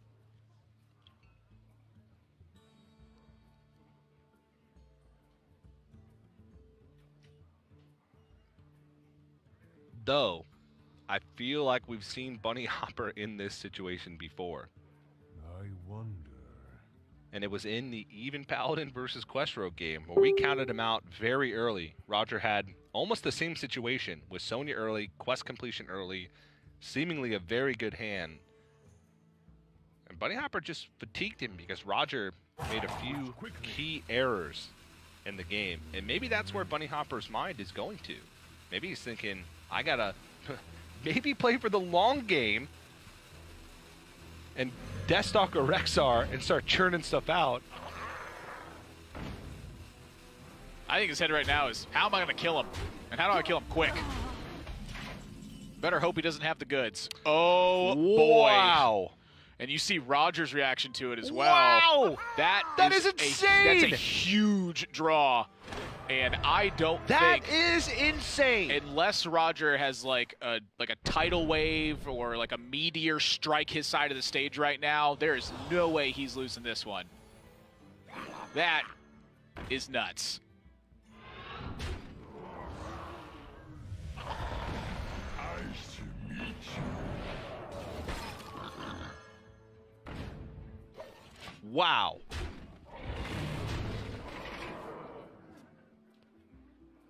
Though, I feel like we've seen Bonnyhoppor in this situation before. I wonder. And it was in the Even Paladin versus Quest Rogue game where we counted him out very early. Roger had almost the same situation with Sonya early, quest completion early, seemingly a very good hand. And Bonnyhoppor just fatigued him because Roger made a few key errors in the game. And maybe that's where Bonnyhopper's mind is going to. Maybe he's thinking, I gotta maybe play for the long game and Deathstalker Rexar and start churning stuff out. I think his head right now is, how am I going to kill him? And how do I kill him quick? Better hope he doesn't have the goods. Oh, boy. Wow. And you see Roger's reaction to it as well. Wow. That is insane. That's a huge draw. And I don't think that is insane. Unless Roger has like a tidal wave or like a meteor strike his side of the stage right now, there is no way he's losing this one. That is nuts. Nice to meet you. Wow.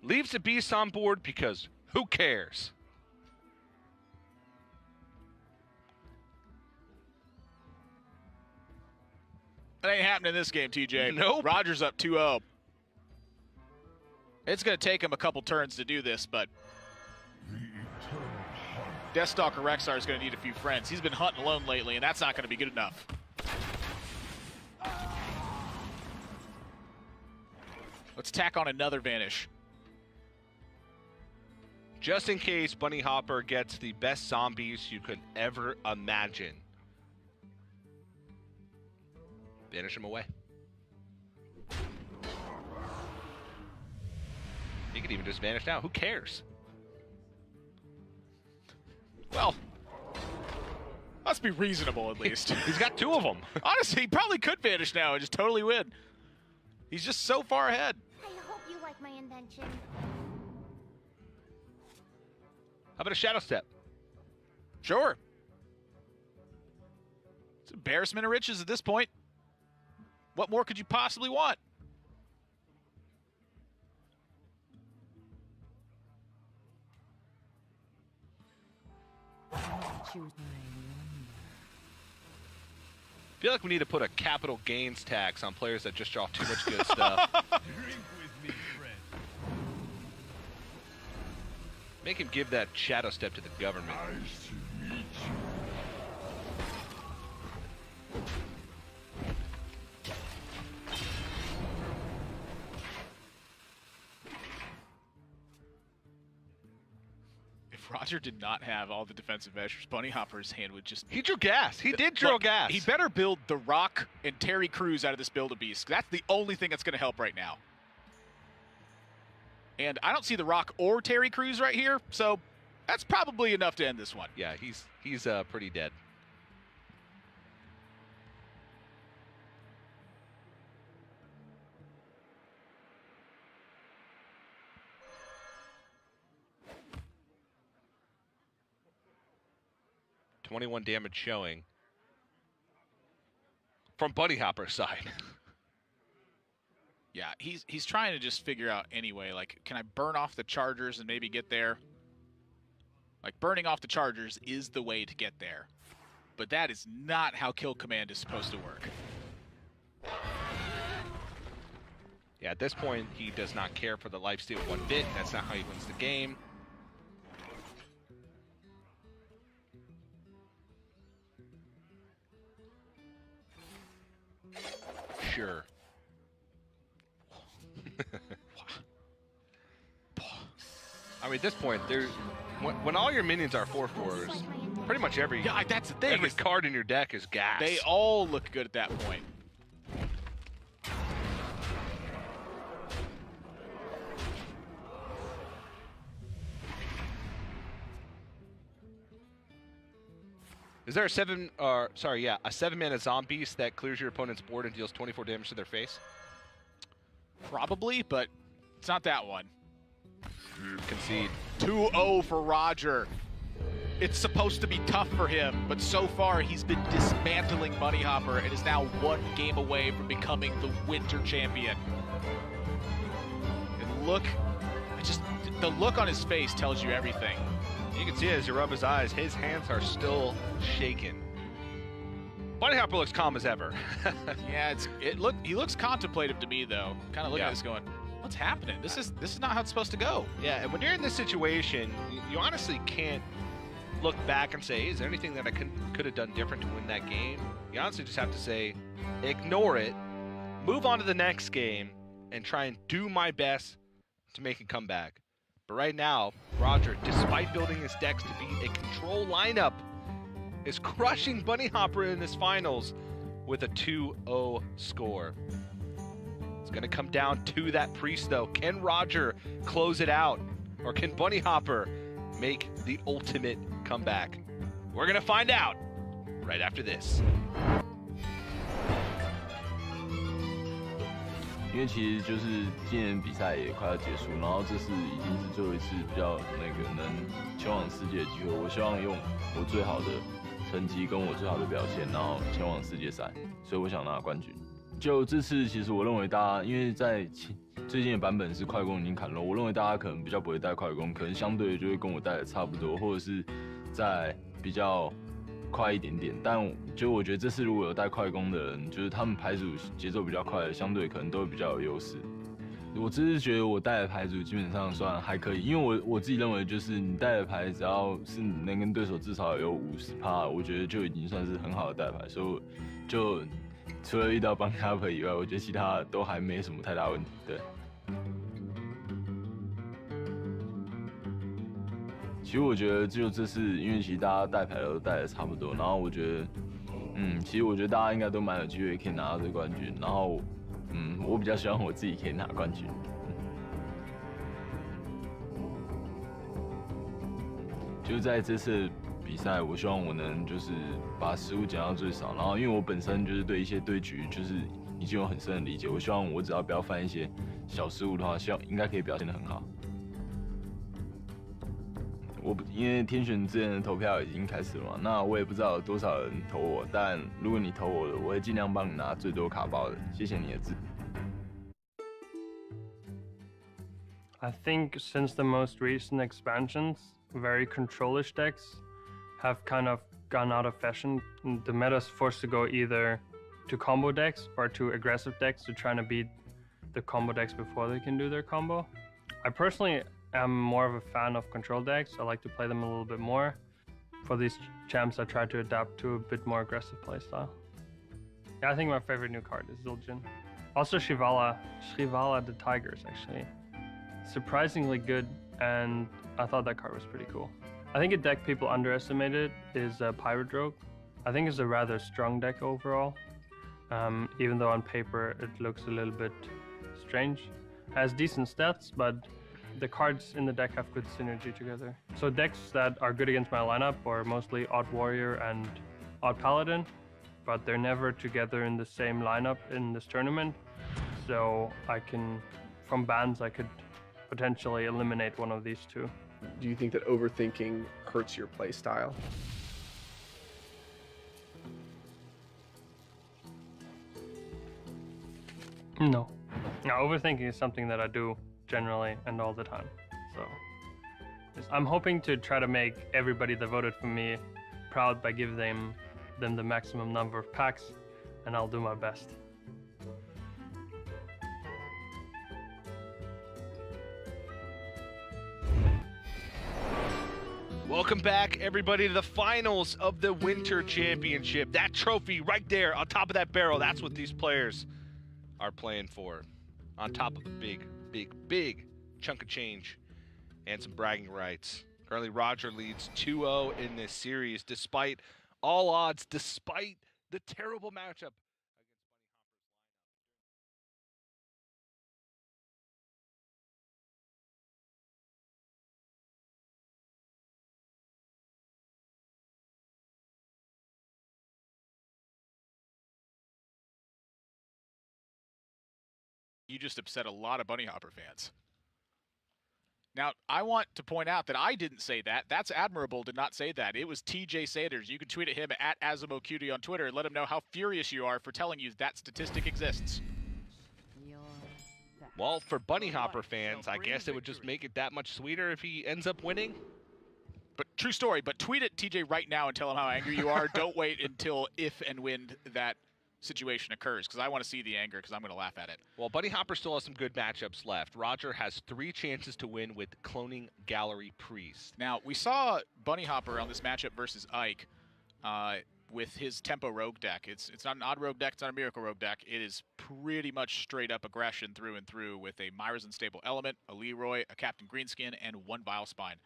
Leaves the beast on board because who cares? That ain't happening in this game, TJ. Nope. Roger's up 2-0. It's going to take him a couple turns to do this, but Deathstalker Rexar is going to need a few friends. He's been hunting alone lately, and that's not going to be good enough. Let's tack on another Vanish. Just in case Bonnyhoppor gets the best zombies you could ever imagine. Banish him away. He could even just vanish now. Who cares? Well, let's be reasonable at least. He's got two of them. Honestly, he probably could vanish now and just totally win. He's just so far ahead. I hope you like my invention. How about a Shadow Step? Sure. It's an embarrassment of riches at this point. What more could you possibly want? I feel like we need to put a capital gains tax on players that just draw too much good stuff. Drink with me, friend. Make him give that Shadow Step to the government. Nice to meet you. If Roger did not have all the defensive measures, Bonnyhoppor's hand would just... He drew gas. He did draw gas. He better build The Rock and Terry Crews out of this Build-A-Beast. That's the only thing that's going to help right now. And I don't see The Rock or Terry Crews right here, so that's probably enough to end this one. Yeah, he's pretty dead. 21 damage showing from Bonnyhoppor's side. Yeah, he's trying to just figure out anyway, like, can I burn off the chargers and maybe get there? Like, burning off the chargers is the way to get there. But that is not how kill command is supposed to work. Yeah, at this point, he does not care for the lifesteal one bit. That's not how he wins the game. Sure. I mean, at this point, there's when all your minions are 4/4s, pretty much every that's the thing. Every card in your deck is gas. They all look good at that point. Is there a 7-mana zombies that clears your opponent's board and deals 24 damage to their face? Probably, but it's not that one. Concede. 2-0 for Roger. It's supposed to be tough for him, but so far he's been dismantling Bonnyhoppor and is now one game away from becoming the winter champion. And the look on his face tells you everything. You can see it as you rub his eyes. His hands are still shaking. Bonnyhoppor looks calm as ever. Yeah, he looks contemplative to me though. Kind of looking at this going, what's happening? This is not how it's supposed to go. Yeah, and when you're in this situation, you honestly can't look back and say, hey, is there anything that I could have done different to win that game? You honestly just have to say, ignore it, move on to the next game, and try and do my best to make a comeback. But right now, Roger, despite building his decks to be a control lineup, is crushing Bonnyhoppor in his finals with a 2-0 score. It's going to come down to that priest, though. Can Roger close it out? Or can Bonnyhoppor make the ultimate comeback? We're going to find out right after this. 因为其实就是今年比赛也快要结束，然后这是已经是最后一次比较能前往世界的机会。我希望用我最好的成绩跟我最好的表现，然后前往世界赛，所以我想拿冠军。就这次，其实我认为大家因为在最近的版本是快攻已经砍肉，我认为大家可能比较不会带快攻，可能相对就会跟我带的差不多，或者是在比较快一点点，但就我觉得这次如果有带快攻的人，就是他们牌组节奏比较快的，相对可能都会比较有优势。我只是觉得我带的牌组基本上算还可以，因为我自己认为就是你带的牌只要是能跟对手至少有50%，我觉得就已经算是很好的带牌，所以就除了遇到Bonnyhoppor以外，我觉得其他都还没什么太大问题。对。其实我觉得就这次，因为其实大家带牌都带的差不多，然后我觉得，其实我觉得大家应该都蛮有机会可以拿到这个冠军，然后，我比较希望我自己可以拿冠军。就在这次比赛，我希望我能就是把失误减到最少，然后因为我本身就是对一些对局就是已经有很深的理解，我希望我只要不要犯一些小失误的话，应该可以表现得很好。因为天选之人的投票已经开始了嘛，那我也不知道有多少人投我，但如果你投我的，我会尽量帮你拿最多卡包的。谢谢你的支持。I think since the most recent expansions, very controlish decks have kind of gone out of fashion. The meta's forced to go either to combo decks or to aggressive decks to try to beat the combo decks before they can do their combo. I personally am more of a fan of control decks. I like to play them a little bit more. For these champs, I try to adapt to a bit more aggressive playstyle. Yeah, I think my favorite new card is Zul'jin. Also Shrivala the Tigers, actually. Surprisingly good, and I thought that card was pretty cool. I think a deck people underestimated is Pirate Rogue. I think it's a rather strong deck overall, even though on paper it looks a little bit strange. Has decent stats, but the cards in the deck have good synergy together. So decks that are good against my lineup are mostly Odd Warrior and Odd Paladin, but they're never together in the same lineup in this tournament. So from bans, I could potentially eliminate one of these two. Do you think that overthinking hurts your play style? No. Now, overthinking is something that I do generally and all the time. So I'm hoping to try to make everybody that voted for me proud by giving them the maximum number of packs, and I'll do my best. Welcome back, everybody, to the finals of the Winter Championship. That trophy right there on top of that barrel, that's what these players are playing for. On top of a big, big, big chunk of change and some bragging rights. Currently, Roger leads 2-0 in this series, despite all odds, despite the terrible matchup. You just upset a lot of Bonnyhoppor fans. Now, I want to point out that I didn't say that. That's Admirable did not say that. It was TJ Sanders. You can tweet at him at AsimoQT on Twitter and let him know how furious you are for telling you that statistic exists. Well, for Bonnyhoppor fans, I guess it would just make it that much sweeter if he ends up winning. But true story, but tweet at TJ right now and tell him how angry you are. Don't wait until if and when that situation occurs, because I want to see the anger, because I'm going to laugh at it. Well, Bonnyhoppor still has some good matchups left. Roger has 3 chances to win with Cloning Gallery Priest. Now, we saw Bonnyhoppor on this matchup versus Ike with his Tempo Rogue deck. It's not an odd rogue deck, it's not a Miracle Rogue deck. It is pretty much straight up aggression through and through with a Myra's Unstable Element, a Leroy, a Captain Greenskin, and 1 Vilespine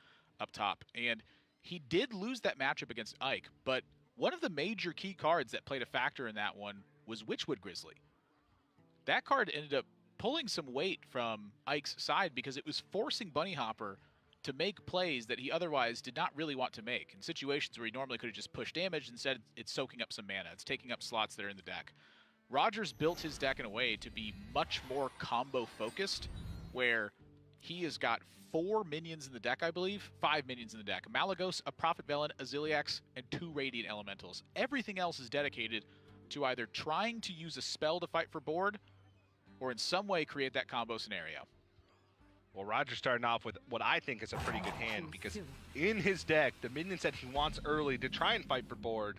up top. And he did lose that matchup against Ike, but one of the major key cards that played a factor in that one was Witchwood Grizzly. That card ended up pulling some weight from Ike's side because it was forcing Bonnyhoppor to make plays that he otherwise did not really want to make. In situations where he normally could have just pushed damage, instead it's soaking up some mana. It's taking up slots that are in the deck. Rogers built his deck in a way to be much more combo focused, where he has got 4 minions in the deck, I believe. 5 minions in the deck. Malagos, a Prophet Velen, a Ziliax, and 2 Radiant Elementals. Everything else is dedicated to either trying to use a spell to fight for board or in some way create that combo scenario. Well, Roger's starting off with what I think is a pretty good hand, because in his deck, the minions that he wants early to try and fight for board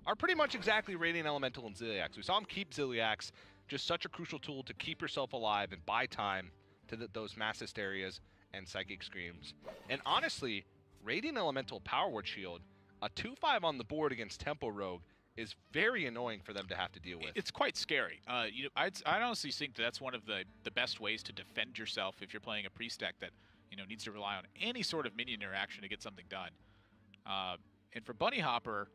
are pretty much exactly Radiant Elemental and Ziliax. We saw him keep Ziliax, just such a crucial tool to keep yourself alive and buy time to those Mass Hysterias and Psychic Screams. And honestly, Radiant Elemental Power Word Shield, a 2/5 on the board against Tempo Rogue, is very annoying for them to have to deal with. It's quite scary. I honestly think that's one of the best ways to defend yourself if you're playing a priest deck that needs to rely on any sort of minion interaction to get something done. And for Bonnyhoppor,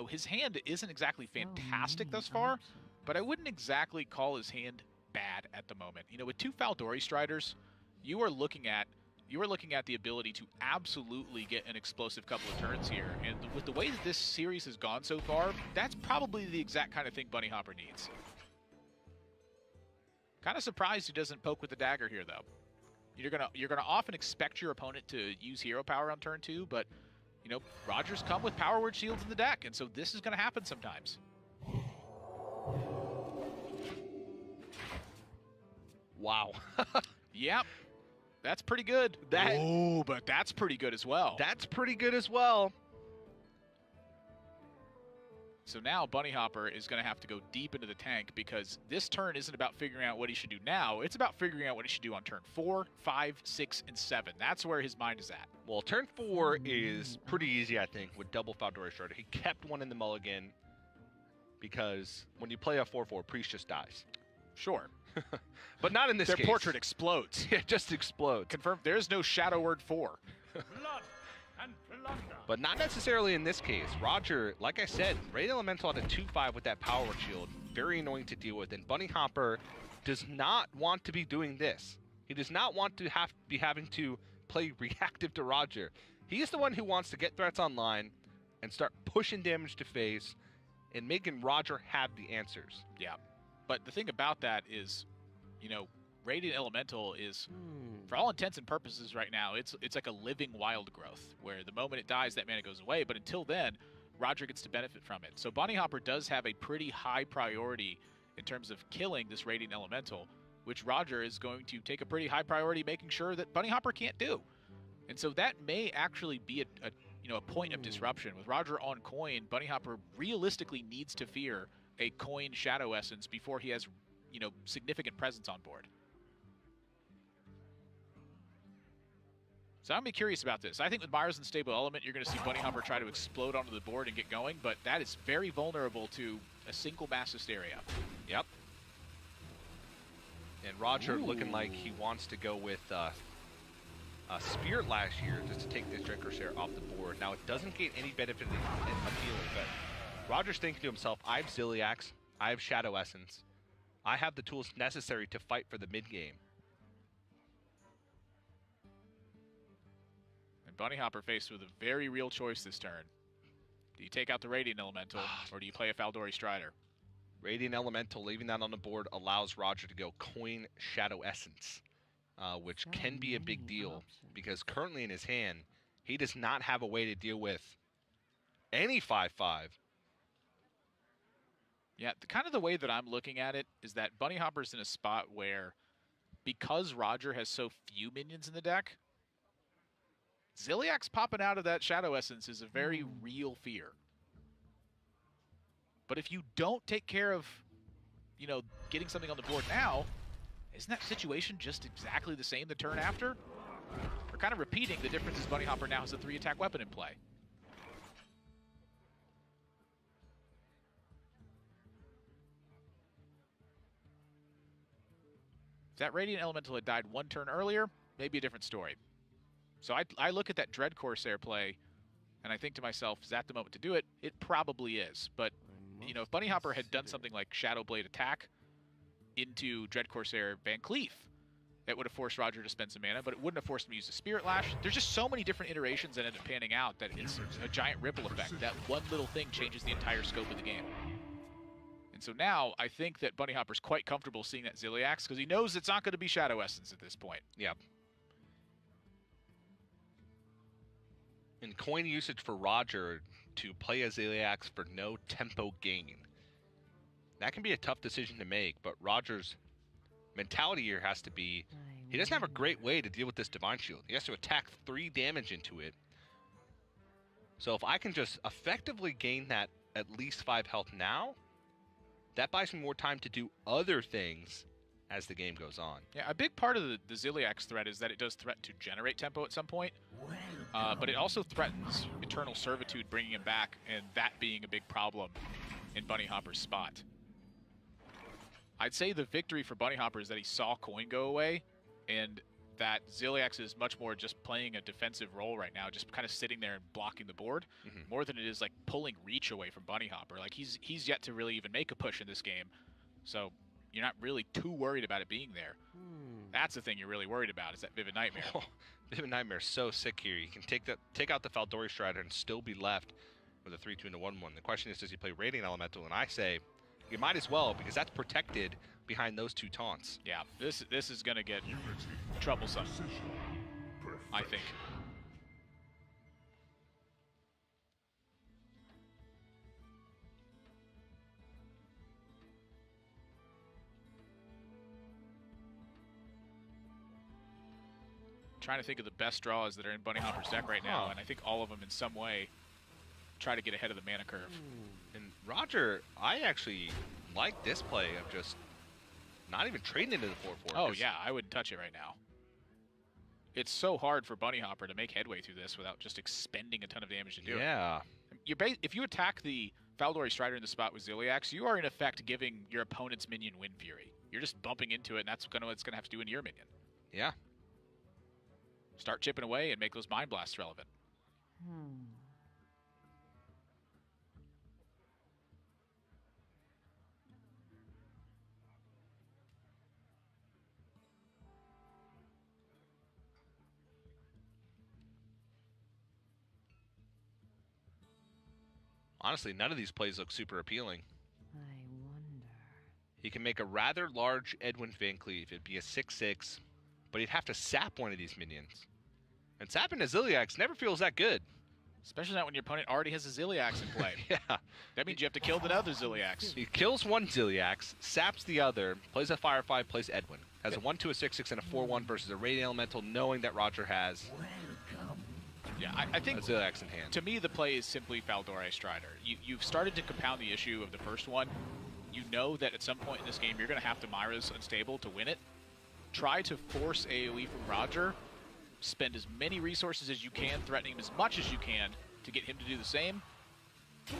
his hand isn't exactly fantastic thus far, but I wouldn't exactly call his hand bad at the moment. With 2 Faldori Striders, you are looking at the ability to absolutely get an explosive couple of turns here. And with the way that this series has gone so far, that's probably the exact kind of thing Bonnyhoppor needs. Kind of surprised he doesn't poke with the dagger here, though. You're gonna often expect your opponent to use hero power on turn 2, but Rogers come with Power Word Shields in the deck, and so this is gonna happen sometimes. Wow. Yep. That's pretty good. Oh, but that's pretty good as well. That's pretty good as well. So now Bonnyhoppor is going to have to go deep into the tank, because this turn isn't about figuring out what he should do now. It's about figuring out what he should do on turn 4, 5, 6, and 7. That's where his mind is at. Well, turn 4 is pretty easy, I think, with double Faldori Strider. He kept one in the mulligan because when you play a 4/4, Priest just dies. Sure. But not in this case. Their portrait explodes. It just explodes. Confirmed, there's no Shadow Word 4. Blood and plunder. But not necessarily in this case. Roger, like I said, Radiant Elemental had a 2/5 with that Power Shield. Very annoying to deal with. And Bonnyhoppor does not want to be doing this. He does not want to be having to play reactive to Roger. He's the one who wants to get threats online and start pushing damage to face and making Roger have the answers. Yeah. But the thing about that is, Radiant Elemental is, for all intents and purposes right now, it's like a living wild growth, where the moment it dies, that mana goes away. But until then, Roger gets to benefit from it. So Bonnyhoppor does have a pretty high priority in terms of killing this Radiant Elemental, which Roger is going to take a pretty high priority making sure that Bonnyhoppor can't do. And so that may actually be a point of disruption. With Roger on coin, Bonnyhoppor realistically needs to fear a coin Shadow Essence before he has, significant presence on board. So I'm going to be curious about this. I think with Myers and Stable Element, you're going to see Bonnyhoppor try to explode onto the board and get going, but that is very vulnerable to a single Mass Hysteria. Yep. And Roger looking like he wants to go with Spirit Lash here just to take this Dreadcorsair off the board. Now, it doesn't gain any benefit in appealing, but Roger's thinking to himself, I have Ziliax, I have Shadow Essence, I have the tools necessary to fight for the mid-game. And Bonnyhoppor faced with a very real choice this turn. Do you take out the Radiant Elemental, or do you play a Faldori Strider? Radiant Elemental, leaving that on the board, allows Roger to go coin Shadow Essence, which can be a big deal because currently in his hand, he does not have a way to deal with any 5/5. Yeah, kind of the way that I'm looking at it is that Bonnyhoppor's in a spot where, because Roger has so few minions in the deck, Ziliax popping out of that Shadow Essence is a very real fear. But if you don't take care of, getting something on the board now, isn't that situation just exactly the same the turn after? We're kind of repeating. The difference is Bonnyhoppor now has a 3-attack weapon in play. If that Radiant Elemental had died one turn earlier, maybe a different story. So I look at that Dreadcorsair play, and I think to myself, is that the moment to do it? It probably is. But, if Bonnyhoppor had done something like Shadow Blade Attack into Dreadcorsair Van Cleef, that would have forced Roger to spend some mana, but it wouldn't have forced him to use the Spirit Lash. There's just so many different iterations that end up panning out that it's a giant ripple effect. That one little thing changes the entire scope of the game. And so now, I think that Bonnyhoppor's quite comfortable seeing that Ziliax, because he knows it's not going to be Shadow Essence at this point. Yep. And coin usage for Roger to play a Ziliax for no tempo gain. That can be a tough decision to make, but Roger's mentality here has to be, he doesn't have a great way to deal with this Divine Shield. He has to attack 3 damage into it. So if I can just effectively gain that at least 5 health now, that buys me more time to do other things as the game goes on. Yeah, a big part of the Ziliax threat is that it does threaten to generate tempo at some point, but it also threatens Eternal Servitude bringing him back, and that being a big problem in Bonnyhoppor's spot. I'd say the victory for Bonnyhoppor is that he saw coin go away, and that Ziliax is much more just playing a defensive role right now, just kind of sitting there and blocking the board, more than it is like pulling reach away from Bonnyhoppor. Like he's yet to really even make a push in this game, so you're not really too worried about it being there. That's the thing you're really worried about, is that Vivid Nightmare. Oh, Vivid Nightmare is so sick here. You can take out the Faldori Strider and still be left with a 3/2 and a 1/1. The question is, does he play Radiant Elemental? And I say, you might as well, because that's protected behind those 2 taunts. Yeah, this is going to get troublesome, I think. Trying to think of the best draws that are in Bonnyhoppor's deck right now, and I think all of them in some way try to get ahead of the mana curve. And Roger, I actually like this play of just not even trading into the 4/4. Oh yeah, I wouldn't touch it right now. It's so hard for Bonnyhoppor to make headway through this without just expending a ton of damage to do it. Yeah. If you attack the Faldori Strider in the spot with Ziliax, you are in effect giving your opponent's minion Wind Fury. You're just bumping into it, and that's what's gonna have to do into your minion. Yeah. Start chipping away and make those Mind Blasts relevant. Honestly, none of these plays look super appealing. I wonder. He can make a rather large Edwin Van Cleef. It'd be a 6/6, but he'd have to sap one of these minions. And sapping a Ziliax never feels that good. Especially not when your opponent already has a Ziliax in play. Yeah. That means you have to kill the other Ziliax. He kills one Ziliax, saps the other, plays a Firefly, plays Edwin. Has a 1-2, a 6-6, and a 4-1 versus a Radiant Elemental, knowing that Roger has Yeah, I think a Ziliax in hand. To me, the play is simply Faldore Strider. You've started to compound the issue of the first one. You know that at some point in this game, you're going to have to Myra's Unstable to win it. Try to force AoE from Roger. Spend as many resources as you can, threatening him as much as you can to get him to do the same.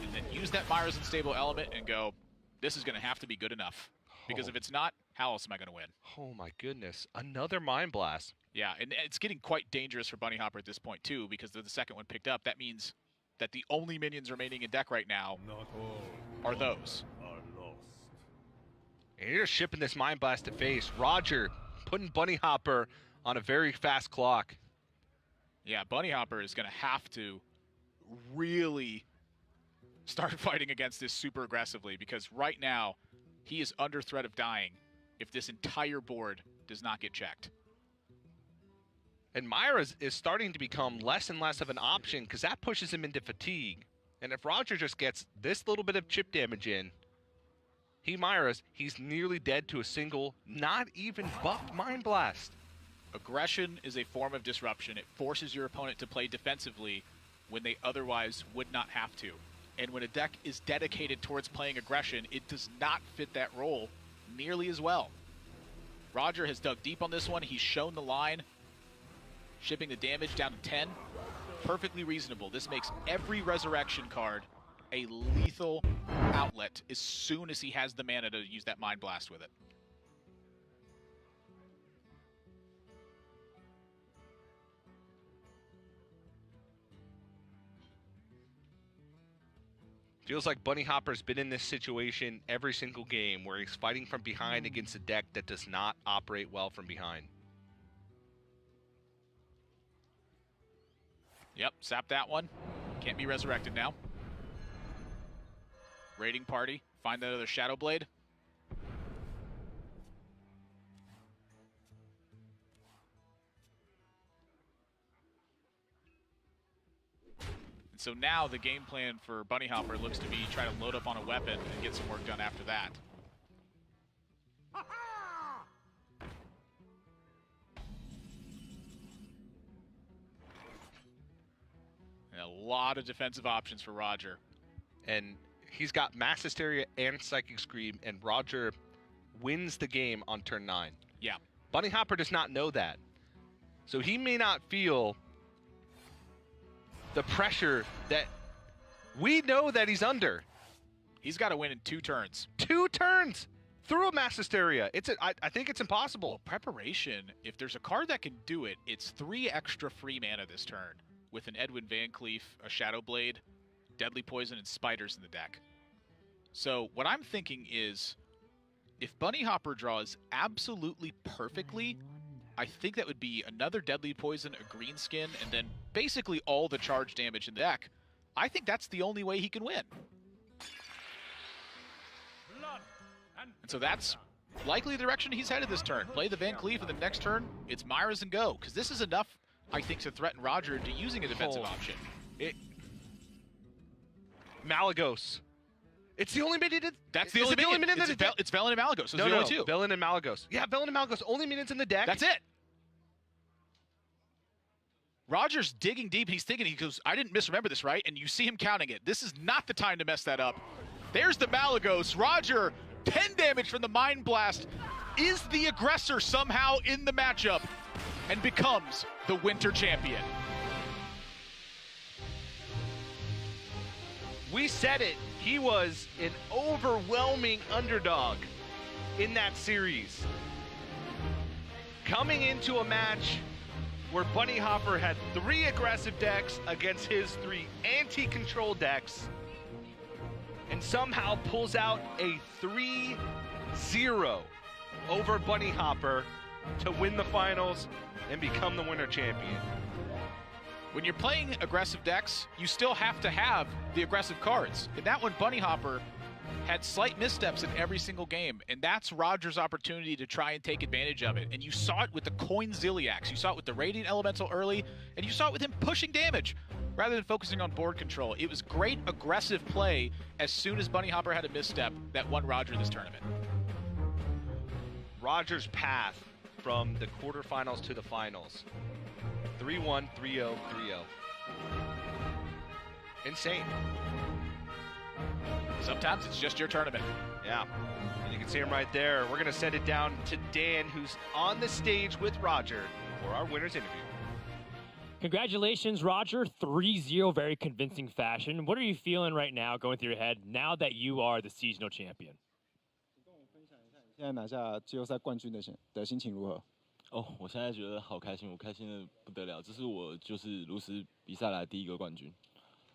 And then use that Myra's Unstable element and go, this is going to have to be good enough. Because if it's not, how else am I going to win? Oh my goodness. Another Mind Blast. Yeah, and it's getting quite dangerous for Bonnyhoppor at this point too, because the second one picked up. That means that the only minions remaining in deck right now are those. And you're shipping this Mind Blast to face. Roger putting Bonnyhoppor on a very fast clock. Yeah, Bonnyhoppor is going to have to really start fighting against this super aggressively, because right now he is under threat of dying if this entire board does not get checked. And Myra is starting to become less and less of an option because that pushes him into fatigue. And if Roger just gets this little bit of chip damage in, he's nearly dead to a single, not even buffed Mind Blast. Aggression is a form of disruption. It forces your opponent to play defensively when they otherwise would not have to. And when a deck is dedicated towards playing aggression, it does not fit that role nearly as well. Roger has dug deep on this one. He's shown the line, shipping the damage down to 10. Perfectly reasonable. This makes every Resurrection card a lethal outlet as soon as he has the mana to use that Mind Blast with it. Feels like Bonnyhoppor's been in this situation every single game where he's fighting from behind against a deck that does not operate well from behind. Yep, sap that one. Can't be resurrected now. Raiding party, find that other Shadow Blade. And so now the game plan for Bonnyhoppor looks to be try to load up on a weapon and get some work done after that. And a lot of defensive options for Roger. And he's got Mass Hysteria and Psychic Scream, and Roger wins the game on turn 9. Yeah. Bonnyhoppor does not know that. So he may not feel the pressure that we know that he's under. He's got to win in 2 turns. 2 turns through a Mass Hysteria. I think it's impossible. Well, preparation, if there's a card that can do it, it's 3 extra free mana this turn with an Edwin Van Cleef, a Shadow Blade, Deadly Poison, and Spiders in the deck. So what I'm thinking is, if Bonnyhoppor draws absolutely perfectly, I think that would be another Deadly Poison, a green skin, and then basically all the charge damage in the deck. I think that's the only way he can win. And so that's likely the direction he's headed this turn. Play the Van Cleef, and the next turn, it's Myra's and go. Because this is enough, I think, to threaten Roger into using a defensive option. Malygos. It's the only minion. That's the only minion. It's Velen and Malygos. Those are the only 2. Velen and Malygos. Yeah, Velen and Malygos. Only minions in the deck. That's it. Roger's digging deep. He's thinking, he goes, I didn't misremember this, right? And you see him counting it. This is not the time to mess that up. There's the Malygos. Roger, 10 damage from the Mind Blast, is the aggressor somehow in the matchup and becomes the Winter Champion. We said it. He was an overwhelming underdog in that series. Coming into a match where Bonnyhoppor had 3 aggressive decks against his 3 anti-control decks, and somehow pulls out a 3-0 over Bonnyhoppor to win the finals and become the Winter Champion. When you're playing aggressive decks, you still have to have the aggressive cards. In that one, Bonnyhoppor had slight missteps in every single game, and that's Roger's opportunity to try and take advantage of it. And you saw it with the Coin Ziliax, you saw it with the Radiant Elemental early, and you saw it with him pushing damage. rather than focusing on board control. It was great aggressive play as soon as Bonnyhoppor had a misstep that won Roger this tournament. Roger's path from the quarterfinals to the finals. 3-1, 3-0, 3-0. Insane. Sometimes it's just your tournament. Yeah. And you can see him right there. We're going to send it down to Dan, who's on the stage with Roger for our winner's interview. Congratulations, Roger. 3-0, very convincing fashion. What are you feeling right now going through your head now that you are the seasonal champion? 现在拿下季后赛冠军的心情如何？我现在觉得好开心，我开心的不得了。这是我就是如此比赛来第一个冠军。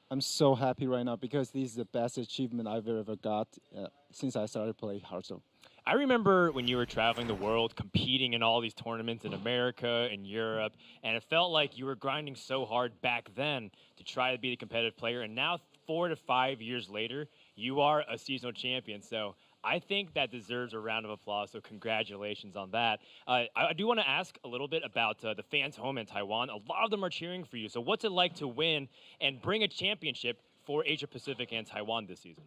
I'm so happy right now because this is the best achievement I've ever got since I started playing Hearthstone. I remember when you were traveling the world, competing in all these tournaments in America and Europe, and it felt like you were grinding so hard back then to try to be the competitive player. And now, 4 to 5 years later, you are a seasonal champion. So I think that deserves a round of applause, so congratulations on that. I do want to ask a little bit about the fans home in Taiwan. A lot of them are cheering for you. So what's it like to win and bring a championship for Asia Pacific and Taiwan this season?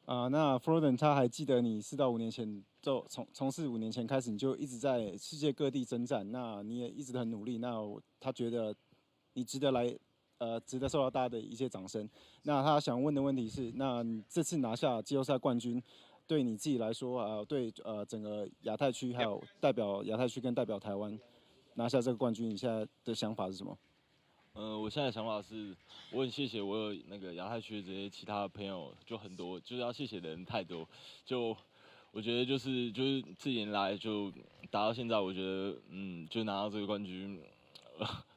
那 Froden 他还记得你4到5年前，从4、5年前开始，你就一直在世界各地征战。那你也一直很努力。那他觉得你值得受到大家的一些掌声。那他想问的问题是，那你这次拿下季后赛冠军，对你自己来说，对整个亚太区，还有代表亚太区跟代表台湾拿下这个冠军，你现在的想法是什么？我现在的想法是，我很谢谢我有那个亚太区的这些其他的朋友，就很多，就是要谢谢的人太多。就我觉得就是这年来就打到现在，我觉得就拿到这个冠军，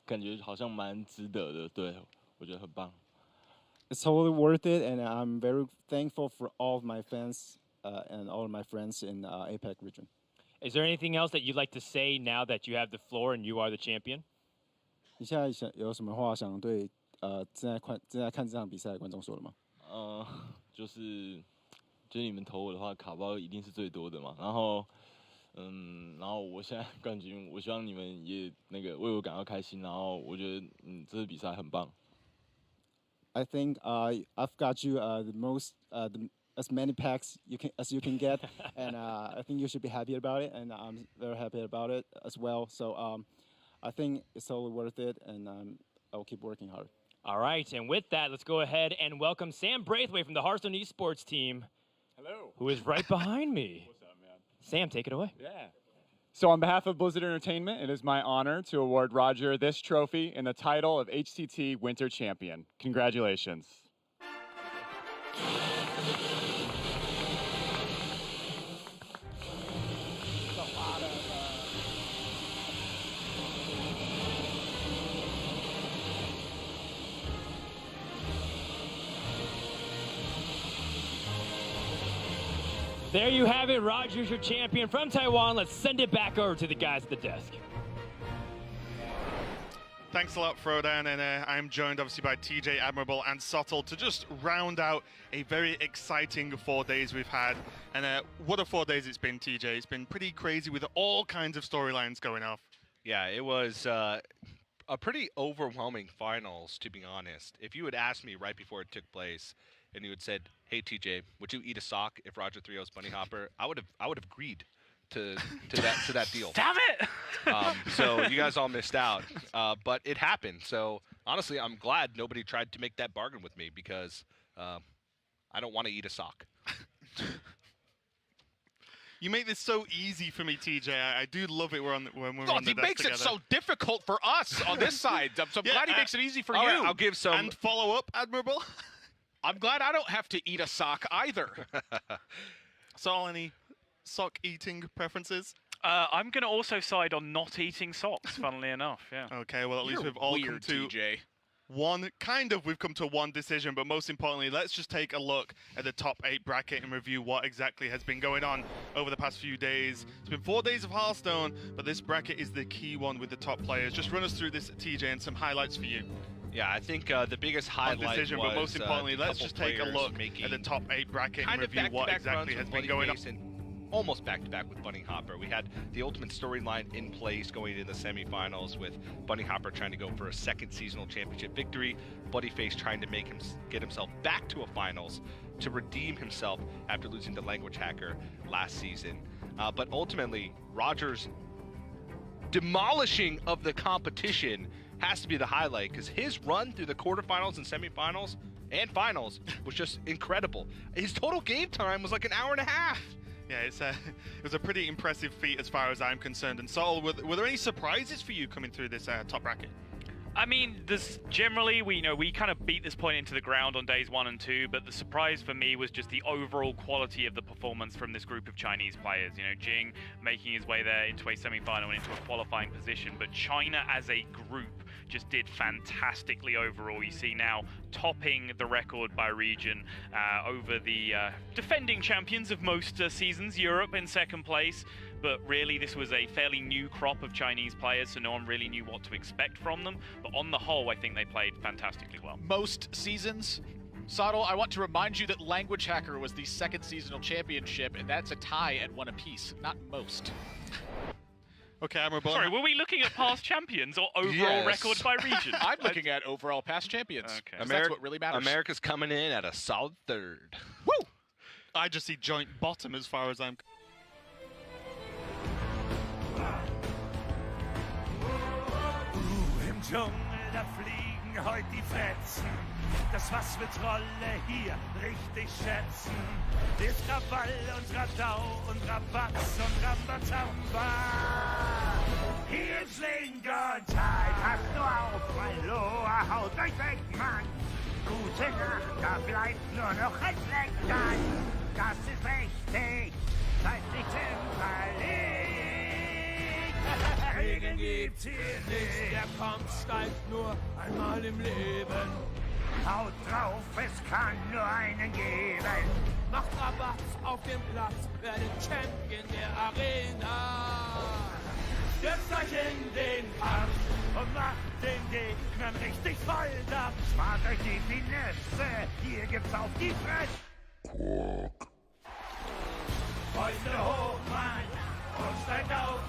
感觉好像蛮值得的。对，我觉得很棒。It's totally worth it, and I'm very thankful for all of my fans and all of my friends in APAC region. Is there anything else that you'd like to say now that you have the floor and you are the champion? 你现在有什么话想对正在看这场比赛的观众说的吗？就是你们投我的话，卡包一定是最多的嘛。然后我现在冠军，我希望你们也那个为我感到开心。然后我觉得这次比赛很棒。I think I've got you the most as many packs as you can get, and I think you should be happy about it, and I'm very happy about it as well. So I think it's totally worth it, and I'll keep working hard. All right, and with that, let's go ahead and welcome Sam Braithwaite from the Hearthstone esports team. Hello. Who is right behind me. What's up, man? Sam, take it away. Yeah. So on behalf of Blizzard Entertainment, it is my honor to award Roger this trophy and the title of HCT Winter Champion. Congratulations. There you have it. Roger's your champion from Taiwan. Let's send it back over to the guys at the desk. Thanks a lot, Frodan, and I'm joined obviously by TJ, Admirable, and Sottle to just round out a very exciting 4 days we've had. And what a 4 days it's been, TJ. It's been pretty crazy with all kinds of storylines going off. Yeah, it was a pretty overwhelming finals, to be honest. If you had asked me right before it took place, and you had said, "Hey TJ, would you eat a sock if Roger 3-0's Bonnyhoppor?" I would have agreed to that deal. Stop it! So you guys all missed out, but it happened. So honestly, I'm glad nobody tried to make that bargain with me because I don't want to eat a sock. You make this so easy for me, TJ. I do love it when we're on the desk he makes together. it so difficult for us on this side. So I'm glad he makes it easy for you. Right, I'll give some. And follow up, Admirable. I'm glad I don't have to eat a sock either. So, any sock eating preferences? I'm going to also side on not eating socks, funnily enough, yeah. Okay, well, at least we've all come to TJ. we've come to one decision, but most importantly, let's just take a look at the top 8 bracket and review what exactly has been going on over the past few days. It's been 4 days of Hearthstone, but this bracket is the key one with the top players. Just run us through this, TJ, and some highlights for you. Yeah, I think the biggest highlight decision, was, but most importantly, let's just take a look at the top 8 bracket and review what exactly has been going on. almost back-to-back with Bonnyhoppor. We had the ultimate storyline in place going into the semifinals with Bonnyhoppor trying to go for a second seasonal championship victory, Buddyface trying to get himself back to a finals to redeem himself after losing to Language Hacker last season. But ultimately, Roger's demolishing of the competition has to be the highlight, because his run through the quarterfinals and semifinals and finals was just incredible. His total game time was like an hour and a half. Yeah, it was a pretty impressive feat as far as I'm concerned. And Saul, were there any surprises for you coming through this top bracket? I mean, there's generally, we kind of beat this point into the ground on days 1 and 2, but the surprise for me was just the overall quality of the performance from this group of Chinese players. Jing making his way there into a semi-final and into a qualifying position, but China as a group just did fantastically overall. You see now topping the record by region over the defending champions of most seasons, Europe in second place. But really, this was a fairly new crop of Chinese players, so no one really knew what to expect from them. But on the whole, I think they played fantastically well. Most seasons, Sottle, I want to remind you that Language Hacker was the second seasonal championship, and that's a tie at 1 apiece, not most. Okay, I'm Sorry, were we looking at past champions or overall record by region? I'm looking at overall past champions. Okay. That's what really matters. America's coming in at a solid 3rd. Woo! I just see joint bottom as far as I'm... Im Dschungel, da fliegen heute die Fetzen. Das, was wir Trolle hier richtig schätzen, ist Krawall und Radau und Rabatz und Rambazamba. Hier ist Lincoln-Zeit, passt nur auf, mein Loa, haut euch weg, Mann. Gute Nacht, da bleibt nur noch ein Fleck dann. Das ist richtig, seid nicht zimperlich. Regeln gibt's hier nicht, der kommt steigt nur einmal im Leben. Haut drauf, es kann nur einen geben. Macht Rabatz auf dem Platz, werdet Champion der Arena. Stürzt euch in den Arsch und macht den Gegnern richtig Volldampf. Spart euch die Finesse, hier gibt's auf die Fresse. Fäuste hoch, Mann, und steigt auf